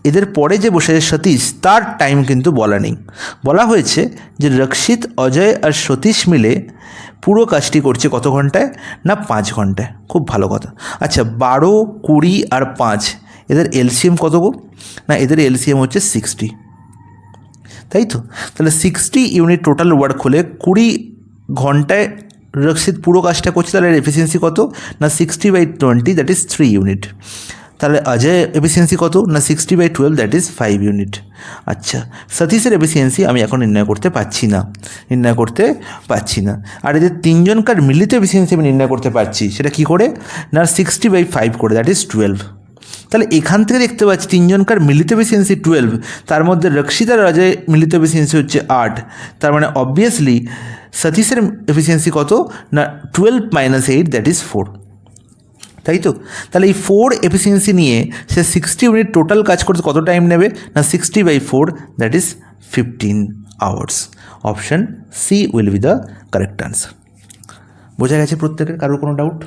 এদের পরে যে বসে সতীশ, তার টাইম কিন্তু বলা নেই। বলা হয়েছে যে রক্ষিত, অজয় আর সতীশ মিলে পুরো কাজটি করছে কত ঘন্টায়? না 5 ঘন্টায়। খুব ভালো কথা। আচ্ছা, 12, 20 আর 5 এদের এলসিএম কত গো? না এদের এলসিএম হচ্ছে 60, তাই তো? তাহলে 60 ইউনিট টোটাল ওয়ার্ক হলে 20 ঘন্টায় রক্ষিত পুরো কাজটা করছে, তাহলে এফিসিয়েন্সি কত? না 60/20, দ্যাট ইজ 3 ইউনিট। তাহলে অজয় এফিসিয়েন্সি কত? না 60/12, দ্যাট ইজ 5 ইউনিট। আচ্ছা, সতীশের এফিসিয়েন্সি আমি এখন নির্ণয় করতে পারছি না। আর এদের তিনজনকার মিলিত এফিসিয়েন্সি আমি নির্ণয় করতে পারছি। সেটা কি করে? না 60/5 করে, দ্যাট ইজ 12। তাহলে এখান থেকে দেখতে পাচ্ছি তিনজনকার মিলিত এফিসিয়েন্সি 12, তার মধ্যে রক্ষিত আর অজয় মিলিত এফিসিয়েন্সি হচ্ছে 8। তার মানে অবভিয়াসলি সতীশের এফিসিয়েন্সি কত? না 12 - 8, দ্যাট ইজ 4, তাই তো? তাহলে এই 4 এফিসিয়েন্সি নিয়ে সে 60 ইউনিট টোটাল কাজ করতে কত টাইম নেবে? না 60/4, that is 15 hours. Option C will be the correct answer. বোঝা গেছে প্রত্যেকের? কারোর কোনো ডাউট?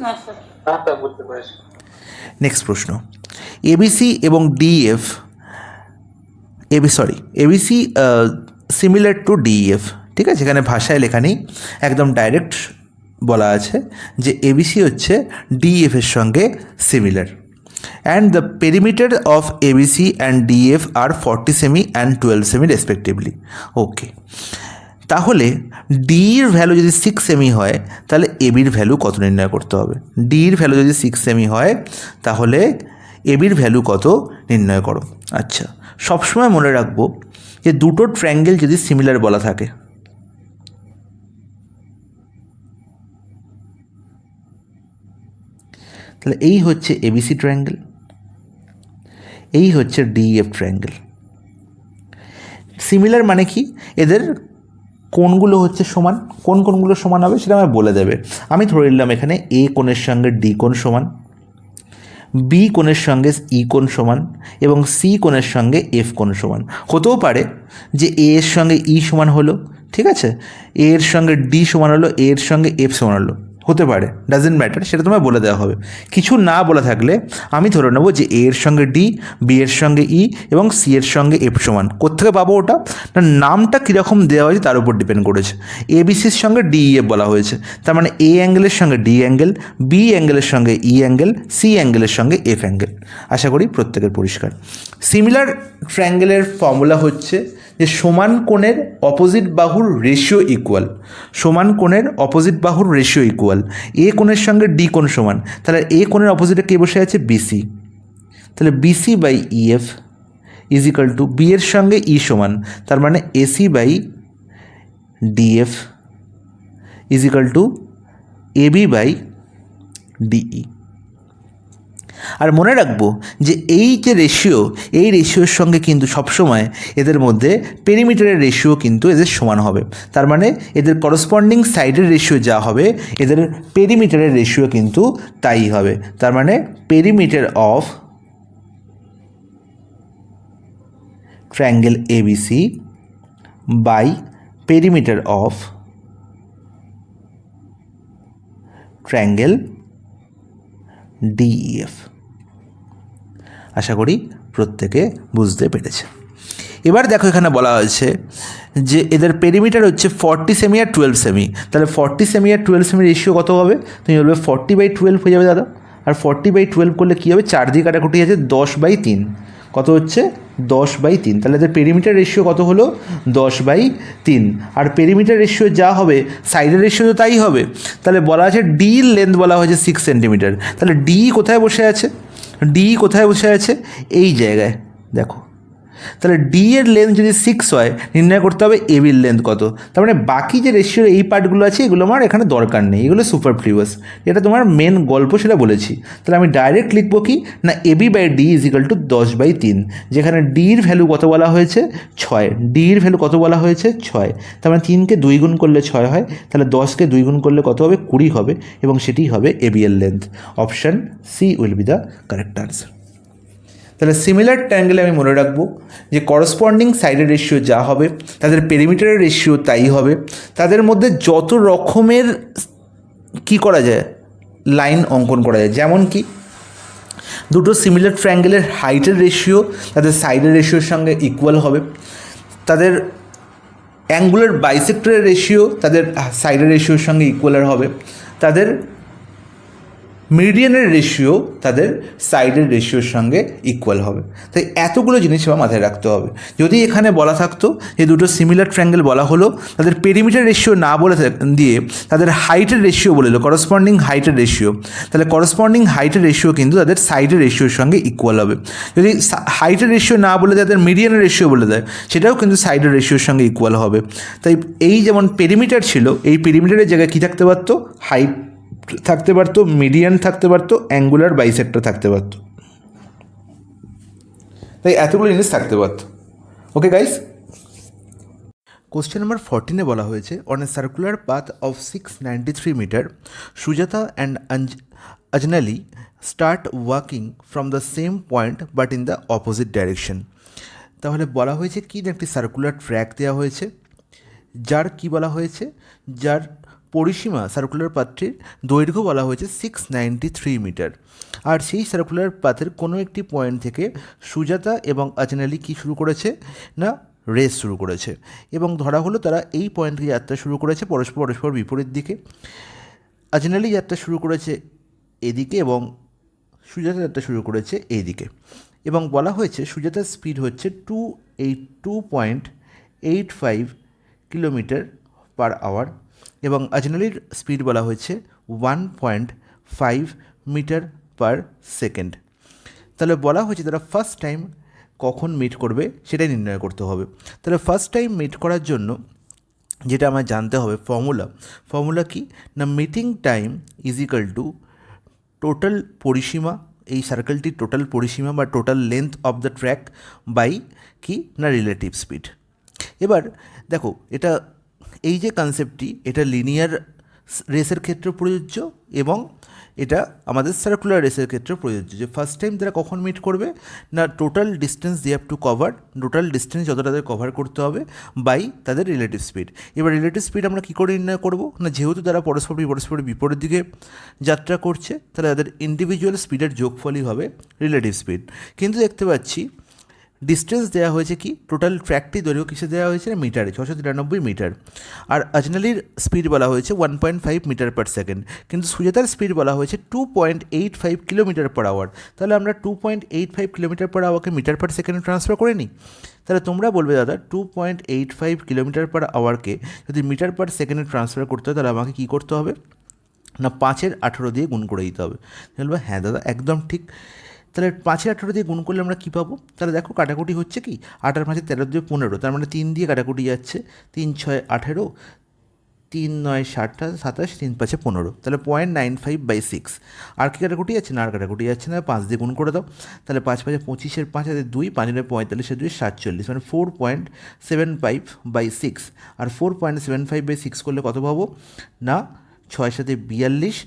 না স্যার। হ্যাঁ স্যার, বুঝতে পেরেছি। নেক্সট প্রশ্ন। এবিসি এবং DF, ABC similar to DF, ঠিক আছে? এখানে ভাষায় লেখা নেই, একদম ডাইরেক্ট বলা আছে যে এবিসি হচ্ছে ডিএফের সঙ্গে similar, and the perimeter of ABC and DF are 40 cm and 12 cm respectively. Okay, তাহলে ডির ভ্যালু যদি 6 সেমি হয় তাহলে এবির ভ্যালু কত নির্ণয় করতে হবে? ডির ভ্যালু যদি 6 সেমি হয় তাহলে এবির ভ্যালু কত নির্ণয় করো। আচ্ছা, সবসময় মনে রাখবো যে দুটো ট্রায়াঙ্গেল যদি সিমিলার বলা থাকে, তাহলে এই হচ্ছে এবিসি ট্রায়াঙ্গেল, এই হচ্ছে ডিএফ ট্রায়াঙ্গেল। সিমিলার মানে কি? এদের কোণগুলো হচ্ছে সমান। কোণগুলো সমান হবে সেটা আমায় বলে দেবে। আমি ধরে নিলাম এখানে এ কোণের সঙ্গে ডি কোণ সমান, বি কোণের সঙ্গে ই কোণ সমান এবং সি কোণের সঙ্গে এফ কোণ সমান। হতেও পারে যে এ এর সঙ্গে ই সমান হলো, ঠিক আছে, এ এর সঙ্গে ডি সমান হলো, এ এর সঙ্গে এফ সমান হলো, হতে পারে, ডাজেন্ট ম্যাটার, সেটা তোমায় বলে দেওয়া হবে। কিছু না বলা থাকলে আমি ধরে নেবো যে এ এর সঙ্গে ডি, বি এর সঙ্গে ই এবং সি এর সঙ্গে এফ সমান। কোত্থেকে পাবো ওটা? না নামটা কীরকম দেওয়া হয়েছে তার উপর ডিপেন্ড করেছে। এ বিসির সঙ্গে ডি এফ বলা হয়েছে, তার মানে এ অ্যাঙ্গেলের সঙ্গে ডি অ্যাঙ্গেল, বি অ্যাঙ্গেলের সঙ্গে ই অ্যাঙ্গেল, সি অ্যাঙ্গেলের সঙ্গে এফ অ্যাঙ্গেল। আশা করি প্রত্যেকের পরিষ্কার। সিমিলার ট্রায়াঙ্গেলের ফর্মুলা হচ্ছে যে সমান কোণের অপোজিট বাহুর রেশিও ইকুয়াল, সমান কোণের অপোজিট বাহুর রেশিও ইকুয়াল। এ কোণের সঙ্গে ডি কোণ সমান, তাহলে এ কোণের অপোজিটে কে বসে আছে? বিসি। তাহলে BC by EF is equal to B এর সঙ্গে ই সমান, তার মানে AC by DF is equal to AB by DE. আর মনে রাখবো যে এই যে রেশিও, এই রেশিওর সঙ্গে কিন্তু সবসময় এদের মধ্যে পেরিমিটারের রেশিও কিন্তু এদের সমান হবে। তার মানে এদের করসপন্ডিং সাইডের রেশিও যা হবে এদের পেরিমিটারের রেশিও কিন্তু তাই হবে। তার মানে perimeter of triangle ABC by perimeter of triangle DEF. আশা করি প্রত্যেকে বুঝতে পেরেছে। এবার দেখো এখানে বলা হয়েছে যে এদের পেরিমিটার হচ্ছে 40 সেমি আর 12 সেমি। তাহলে 40 সেমি আর 12 সেমি রেশিও কত হবে? তুমি বলবে 40/12 হয়ে যাবে দাদা। আর 40/12 করলে কী হবে? 4 দিয়ে কাটাকুটি আছে, 10/3 কত হচ্ছে? 10/3, তাহলে এদের পেরিমিটার রেশিও কত হলো 10/3। আর পেরিমিটার রেশিও যা হবে সাইডের রেশিও তো তাই হবে। তাহলে বলা আছে ডির লেন্থ বলা হয়েছে 6 সেন্টিমিটার। তাহলে ডি কোথায় বসে আছে? ডি কোথায় বসে আছে? এই জায়গায় দেখো। তাহলে ডি এর লেন্থ যদি 6 হয়, নির্ণয় করতে হবে এ বির লেন্থ কত। তার মানে বাকি যে রেশিওর এই পার্টগুলো আছে এগুলো আমার এখানে দরকার নেই, এগুলো সুপারফ্লুয়াস। এটা তোমার মেন গল্প, সেটা বলেছি। তাহলে আমি ডাইরেক্ট লিখবো কি না A B by D is equal to 10/3, যেখানে ডির ভ্যালু কত বলা হয়েছে 6। ডির ভ্যালু কত বলা হয়েছে 6। তার মানে 3কে 2 গুণ করলে 6 হয়, তাহলে 10কে 2 গুণ করলে কত হবে 20 হবে, এবং সেটি হবে এ বি এর length. Option C will be the correct answer. তাহলে সিমিলার ট্রায়াঙ্গেলে আমি মনে রাখবো যে করসপন্ডিং সাইডের রেশিও যা হবে তাদের পেরিমিটারের রেশিও তাই হবে। তাদের মধ্যে যত রকমের কি করা যায়, লাইন অঙ্কন করা যায়, যেমন কি দুটো সিমিলার ট্রায়াঙ্গেলের হাইটের রেশিও তাদের সাইডের রেশিওর সঙ্গে ইকুয়াল হবে। তাদের অ্যাঙ্গুলার বাইসেক্টরের রেশিও তাদের সাইডের রেশিওর সঙ্গে ইকুয়াল হবে। তাদের মিডিয়ানের রেশিও তাদের সাইডের রেশিওর সঙ্গে ইকুয়াল হবে। তাই এতগুলো জিনিস আমার মাথায় রাখতে হবে। যদি এখানে বলা থাকতো যে দুটো সিমিলার ট্রায়াঙ্গেল বলা হলো, তাদের পেরিমিটার রেশিও না বলে দিয়ে তাদের হাইটের রেশিও বলে দিল, করসপন্ডিং হাইটের রেশিও, তাহলে করসপন্ডিং হাইটের রেশিও কিন্তু তাদের সাইডের রেশিওর সঙ্গে ইকুয়াল হবে। যদি হাইটের রেশিও না বলে তাদের মিডিয়ানের রেশিও বলে দেয়, সেটাও কিন্তু সাইডের রেশিওর সঙ্গে ইকুয়াল হবে। তাই এই যেমন পেরিমিটার ছিল, এই পেরিমিটারের জায়গায় কী থাকতে পারতো, হাইট থাকতে পারতো, মিডিয়ান থাকতে পারতো, অ্যাঙ্গুলার বাইসেক্টর থাকতে পারতো। তাই এতগুলো জিনিস থাকতে পারতো। ওকে গাইস, কোশ্চেন নাম্বার 14-এ বলা হয়েছে on a circular path of 693 metre Sujata and আজনালি start walking from the same point but in the opposite direction. তাহলে বলা হয়েছে কি না একটি সার্কুলার ট্র্যাক দেওয়া হয়েছে, যার কি বলা হয়েছে, যার পরিসীমা সার্কুলার পাথটির দৈর্ঘ্য বলা হয়েছে 693 মিটার। আর সেই সার্কুলার পাথের কোনো একটি পয়েন্ট থেকে সুজাতা এবং আজনালি কি শুরু করেছে না রেস শুরু করেছে, এবং ধরা হলো তারা এই পয়েন্ট থেকে যাত্রা শুরু করেছে পরস্পর বিপরীত দিকে। আজনালি যাত্রা শুরু করেছে এদিকে এবং সুজাতা যাত্রা শুরু করেছে এইদিকে, এবং বলা হয়েছে সুজাতার স্পিড হচ্ছে 282.85 কিলোমিটার পার আওয়ার, এবং আজনালির স্পিড বলা হয়েছে 1.5 মিটার পার সেকেন্ড। তাহলে বলা হয়েছে তারা ফার্স্ট টাইম কখন মিট করবে সেটাই নির্ণয় করতে হবে। তাহলে ফার্স্ট টাইম মিট করার জন্য যেটা আমার জানতে হবে ফর্মুলা কি না meeting time is equal to total পরিসীমা, এই সার্কেলটির টোটাল পরিসীমা বা total length of the track by কি না রিলেটিভ স্পিড। এবার দেখো এটা এই যে কনসেপ্টটি, এটা লিনিয়ার রেসের ক্ষেত্রে প্রযোজ্য এবং এটা আমাদের সার্কুলার রেসের ক্ষেত্রে প্রযোজ্য। যে ফার্স্ট টাইম তারা কখন মিট করবে না total distance they have to cover, total distance যতটা তাদের কভার করতে হবে বাই তাদের রিলেটিভ স্পিড। এবার রিলেটিভ স্পিড আমরা কী করে নির্ণয় করব না, যেহেতু তারা পরস্পর বিপরীত দিকে যাত্রা করছে তাহলে তাদের ইন্ডিভিজুয়াল স্পিডের যোগফলই হবে রিলেটিভ স্পিড। কিন্তু দেখতে পাচ্ছি ডিস্টেন্স দেওয়া হয়েছে কি টোটাল ট্র্যাকটি দৈর্ঘ্য কিসে দেওয়া হয়েছে না মিটারে, 693 মিটার। আর আজনালির স্পিড বলা হয়েছে 1.5 মিটার পার সেকেন্ড, কিন্তু সুজাতার স্পিড বলা হয়েছে 2.85 কিলোমিটার পার আওয়ার। তাহলে আমরা 2.85 কিলোমিটার পার আওয়ারকে মিটার পার সেকেন্ডে ট্রান্সফার করে নিই। তাহলে তোমরা বলবে দাদা 2.85 কিলোমিটার পার আওয়ারকে যদি মিটার পার সেকেন্ডে ট্রান্সফার করতে হয় তাহলে আমাকে কী করতে হবে না 5-এর 18 দিয়ে গুণ করে দিতে হবে। বলবো হ্যাঁ দাদা একদম ঠিক। তাহলে 5-এর 18 দিয়ে গুণ করলে আমরা কী পাবো, তাহলে দেখো কাটাকুটি হচ্ছে কি 8 আর 5 13 দিয়ে 15, তার মানে 3 দিয়ে কাটাকুটি যাচ্ছে, 3 6 18, 3 9 60, 27, 3 5 15, তাহলে 0.95/6। আর কি কাটাকুটি যাচ্ছে না, আর কাটাকুটি যাচ্ছে না, 5 দিয়ে গুণ করে দাও। তাহলে 5 5 25, 5 হাতে 2, 5 45, 2 47, মানে 4.75/6। আর 4.75/6 করলে কত পাবো না 6 7 42,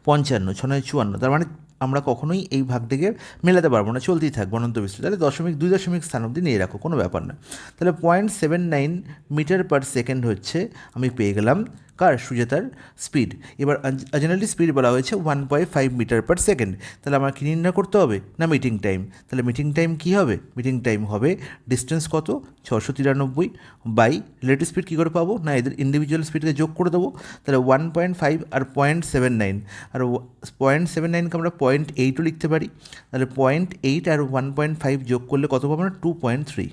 55, 6 9 54, তার মানে আমরা কখনোই এই ভাগটিকে মেলাতে পারবো না, চলতেই থাকবো অনন্ত বিস্তৃত। তাহলে 2 স্থান অবধি নিয়ে রাখো, কোনো ব্যাপার না। তাহলে 0.79 মিটার পার সেকেন্ড হচ্ছে আমি পেয়ে গেলাম কার সুজাতার স্পিড। এবার জেনারেলি স্পিড বলা হয়েছে 1.5 মিটার পার সেকেন্ড। তাহলে আমার কী নির্ণয় করতে হবে না মিটিং টাইম। তাহলে মিটিং টাইম কী হবে, মিটিং টাইম হবে ডিস্টেন্স কত 693 বাই রিলেটিভ স্পিড কী করে পাবো না এদের ইন্ডিভিজুয়াল স্পিডকে যোগ করে দেবো। তাহলে 1.5 আর 0.79 আর 0.79কে আমরা 0.8ও লিখতে পারি। তাহলে 0.8 আর 1.5 যোগ করলে কত পাবো না 2.3।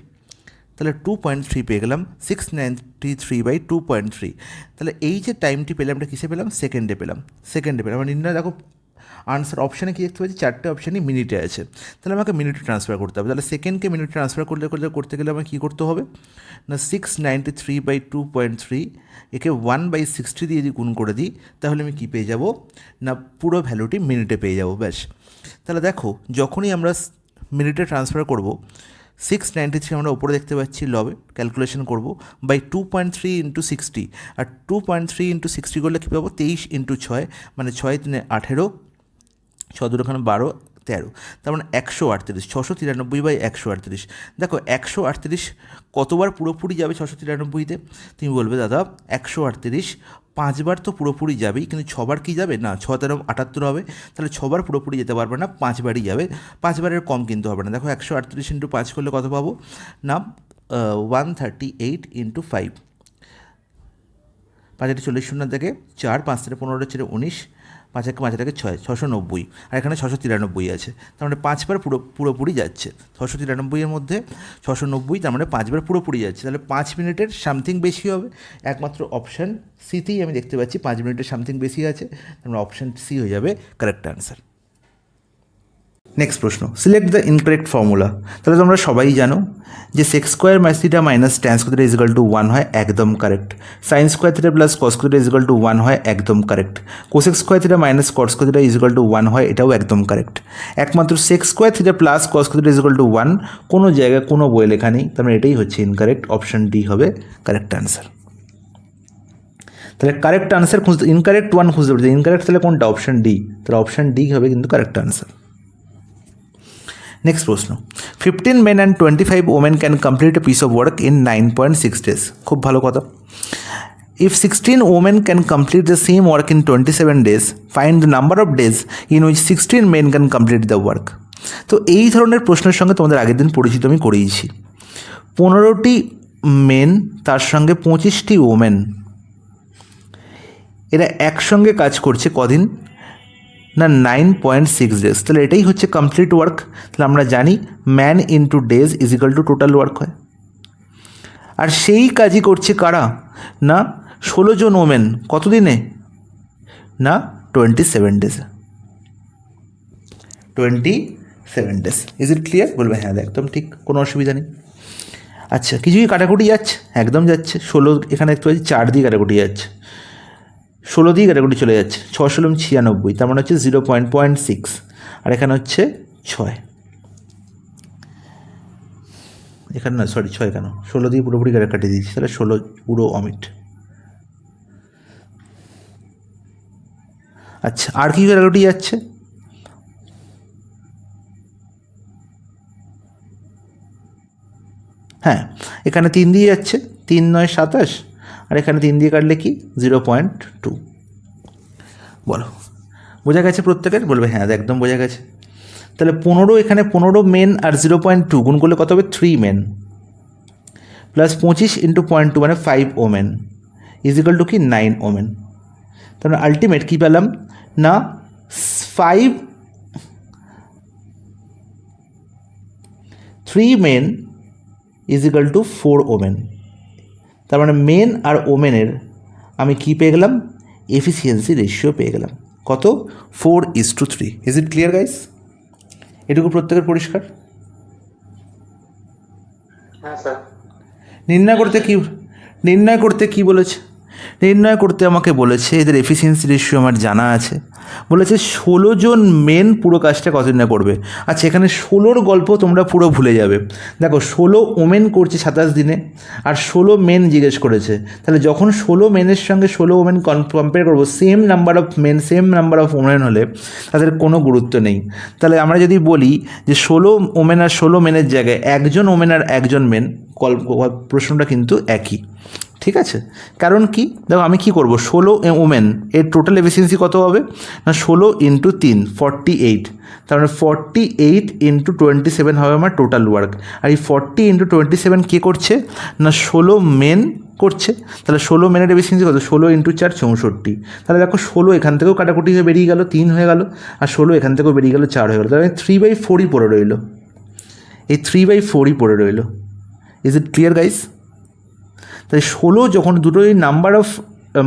তাহলে 2.3 পেয়ে গেলাম 693/2.3। তাহলে এই যে টাইমটি পেলাম আমরা কিসে পেলাম, সেকেন্ডে পেলাম। আমরা নির্ণয় দেখো আনসার অপশানে কী দেখতে পাচ্ছি, 4টে অপশানই মিনিটে আছে। তাহলে আমাকে মিনিটে ট্রান্সফার করতে হবে। তাহলে সেকেন্ডকে মিনিটে ট্রান্সফার করতে গেলে আমাকে কী করতে হবে না 693/2.3 একে 1/60 দিয়ে যদি গুণ করে দিই তাহলে আমি কী পেয়ে যাব না পুরো ভ্যালুটি মিনিটে পেয়ে যাব। ব্যাস। তাহলে দেখো যখনই আমরা মিনিটে ট্রান্সফার করব 693 আমরা উপরে দেখতে পাচ্ছি লবে ক্যালকুলেশন করব বাই 2.3 × 60 আর 2.3 × 60 করলে কী পাবো 23 × 6 মানে 6 × 3 = 18, 6 × 2 = 12, 13, তার মানে 138, 693/138। দেখো 138 কতবার পুরোপুরি যাবে 693-তে, তুমি বলবে দাদা 138 5বার তো পুরোপুরি যাবেই, কিন্তু 6বার কি যাবে না 6 × 78 হবে। তাহলে 6বার পুরোপুরি যেতে পারবে না, 5বারই যাবে, 5বারের কম কিন্তু হবে না। দেখো 138 × 5 করলে কত পাবো না 138 × 5, 5 40 শূন্য থেকে 4, 5 15 ছিল 19, 5 থেকে 6 690 আর এখানে 693 আছে। তার মানে 5বার পুরোপুরি যাচ্ছে 693-এর মধ্যে 690, তার মানে 5বার পুরোপুরি যাচ্ছে। তাহলে 5 মিনিটের সামথিং বেশি হবে। একমাত্র অপশান সিতেই আমি দেখতে পাচ্ছি 5 মিনিটের সামথিং বেশি আছে, তার মানে অপশান সি হয়ে যাবে কারেক্ট আনসার। নেক্সট প্রশ্ন, সিলেক্ট দ্য ইনকারেক্ট ফর্মুলা। তাহলে তোমরা সবাই জানো যে sec² - θ - tan² θ = 1 হয়, একদম কারেক্ট। sin² θ + cos² θ = 1 হয়, একদম কারেক্ট। cosec² θ - cot² θ = 1 হয়, এটাও একদম কারেক্ট। একমাত্র sec² θ + cos² θ = 1 কোনো জায়গায় কোনো বই লেখা নেই, তার মানে এটাই হচ্ছে ইনকারেক্ট। অপশান ডি হবে কারেক্ট আনসার। তাহলে কারেক্ট আনসার খুঁজতে ইনকারেক্ট ওয়ান খুঁজতে পারছি, ইনকারেক্ট তাহলে কোনটা, অপশান ডি। তাহলে অপশান ডি হবে কিন্তু কারেক্ট আনসার। নেক্সট প্রশ্ন, 15 men and 25 women can complete a piece of work in 9.6 days। খুব ভালো কথা। If 16 women can complete the same work in 27 days, find the number of days in which 16 men can complete the work। তো এই ধরনের প্রশ্নের সঙ্গে তোমাদের আগের দিন পরিচিত আমি করিয়েছি। 15টি মেন তার সঙ্গে 25টি ওমেন, এরা একসঙ্গে কাজ করছে কদিন না 9.6 days। তাহলে এটাই হচ্ছে কমপ্লিট ওয়ার্ক। তাহলে আমরা জানি man into days = total work হয়। আর সেই কাজই করছে কারা না 16 জন ওমেন, কত দিনে না 27 days। 27 days। Is it clear? বলবে হ্যাঁ একদম ঠিক, কোনো অসুবিধা নেই। আচ্ছা, কিছু কি কাটাকুটি যাচ্ছে? একদম যাচ্ছে। 16 এখানে দেখতে পাচ্ছি 4 দিয়ে কাটাকুটি যাচ্ছে, 16 দিয়ে কাটাকুটি চলে যাচ্ছে, 6 × 16 = 96, তার মানে হচ্ছে 0.6, আর এখানে হচ্ছে 6, এখানে না সরি 6 কেন 16 দিয়ে পুরোপুরি কাটিয়ে দিয়েছি, তাহলে 16 পুরো অমিট। আচ্ছা, আর কি কাটাকুটি যাচ্ছে? হ্যাঁ, এখানে 3 দিয়ে যাচ্ছে, 3 × 9 = 27, আর এখানে 3 দিয়ে কাটলে কি 0.2। বলো বোঝা গেছে প্রত্যেকের? বলবে হ্যাঁ একদম বোঝা গেছে। তাহলে 15 এখানে 15 মেন আর 0.2 গুণ করলে কত হবে 3 মেন প্লাস 25 × 0.2 মানে 5 ওমেন = কি 9 ওমেন। তাহলে আলটিমেট কী পেলাম না 3 মেন = 4 ওমেন। তার মানে মেন আর ওমেনের আমি কী পেয়ে গেলাম এফিসিয়েন্সি রেশিও পেয়ে গেলাম, কত 4:3। Is it clear guys? এটুকু প্রত্যেকের পরিষ্কার? হ্যাঁ স্যার। নির্ণয় করতে কি বলেছে? নির্ণয় করতে আমাকে বলেছে এদের এফিসিয়েন্সি রেশিও আমার জানা আছে, বলেছে 16 জন মেন পুরো কাজটা কতদিন না করবে। আচ্ছা, এখানে 16র গল্প তোমরা পুরো ভুলে যাবে। দেখো 16 ওমেন করছে 27 দিনে, আর 16 মেন জিজ্ঞেস করেছে। তাহলে যখন 16 মেনের সঙ্গে 16 ওমেন কম্পেয়ার করবো, same number of men same number of women হলে তাদের কোনো গুরুত্ব নেই। তাহলে আমরা যদি বলি যে 16 ওমেন আর 16 মেনের জায়গায় একজন ওমেন আর একজন মেন, প্রশ্নটা কিন্তু একই। ঠিক আছে, কারণ কি দেখো আমি কি করব, 16 ওমেন এর টোটাল এফিসিয়েন্সি কত হবে না 16 ইন্টু 3 48, তার মানে 48 ইন্টু 27 হবে আমার টোটাল ওয়ার্ক। আর এই 40 ইন্টু 27 কে করছে না 16 মেন করছে, তাহলে 16 মেনের এফিসিয়েন্সি কত 16 ইন্টু 4 64। তাহলে দেখো 16 এখান থেকেও কাটাকুটি হয়ে বেরিয়ে গেল 3 হয়ে গেল, আর 16 এখান থেকেও বেরিয়ে গেল 4 হয়ে গেল, তাহলে 3/4ই পড়ে রইল, এই 3/4ই পড়ে রইল। Is it clear guys? তাই 16 যখন দুটোই number of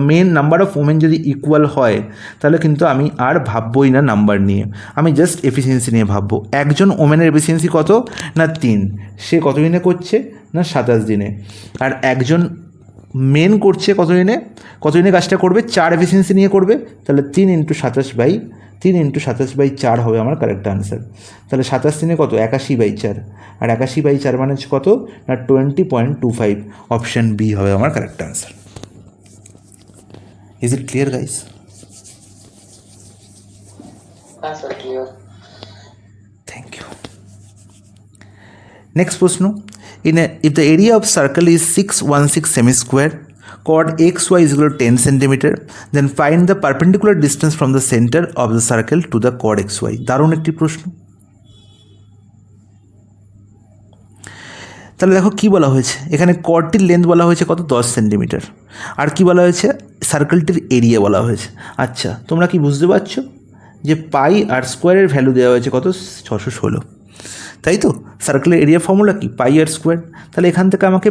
men number of women যদি ইকুয়াল হয় তাহলে কিন্তু আমি আর ভাববই না নাম্বার নিয়ে, আমি জাস্ট এফিসিয়েন্সি নিয়ে ভাববো। একজন ওমেনের এফিসিয়েন্সি কত না 3, সে কত দিনে করছে না 27 দিনে, আর একজন মেন করছে কত দিনে কাজটা করবে 4 এফিসিয়েন্সি নিয়ে করবে, তাহলে 3 ইন্টু 27/4 হবে আমার কারেক্ট আনসার। তাহলে 27 দিনে কত 81/4, আর 81/4 মানে কত না 20.25, অপশান বি হবে আমার correct answer. Is it clear guys? হ্যাঁ sir clear. Thank you. Next প্রশ্ন, if the area of circle is 616 semi-square, chord xy is equal to 10 cm, then find the perpendicular distance from the center of the circle to the chord xy. দারুণ একটি প্রশ্ন। তাহলে দেখো কি বলা হয়েছে এখানে, কর্ডটির লেন্থ বলা হয়েছে কত 10 সেন্টিমিটার, আর কি বলা হয়েছে সার্কেলটির এরিয়া বলা হয়েছে। আচ্ছা তোমরা কি বুঝতে পারছো যে পাই আর স্কোয়ারের ভ্যালু দেওয়া হয়েছে কত 616, তাই তো? সার্কেলের এরিয়া ফর্মুলা কি পাই আর স্কোয়ার, তাহলে এখান থেকে আমাকে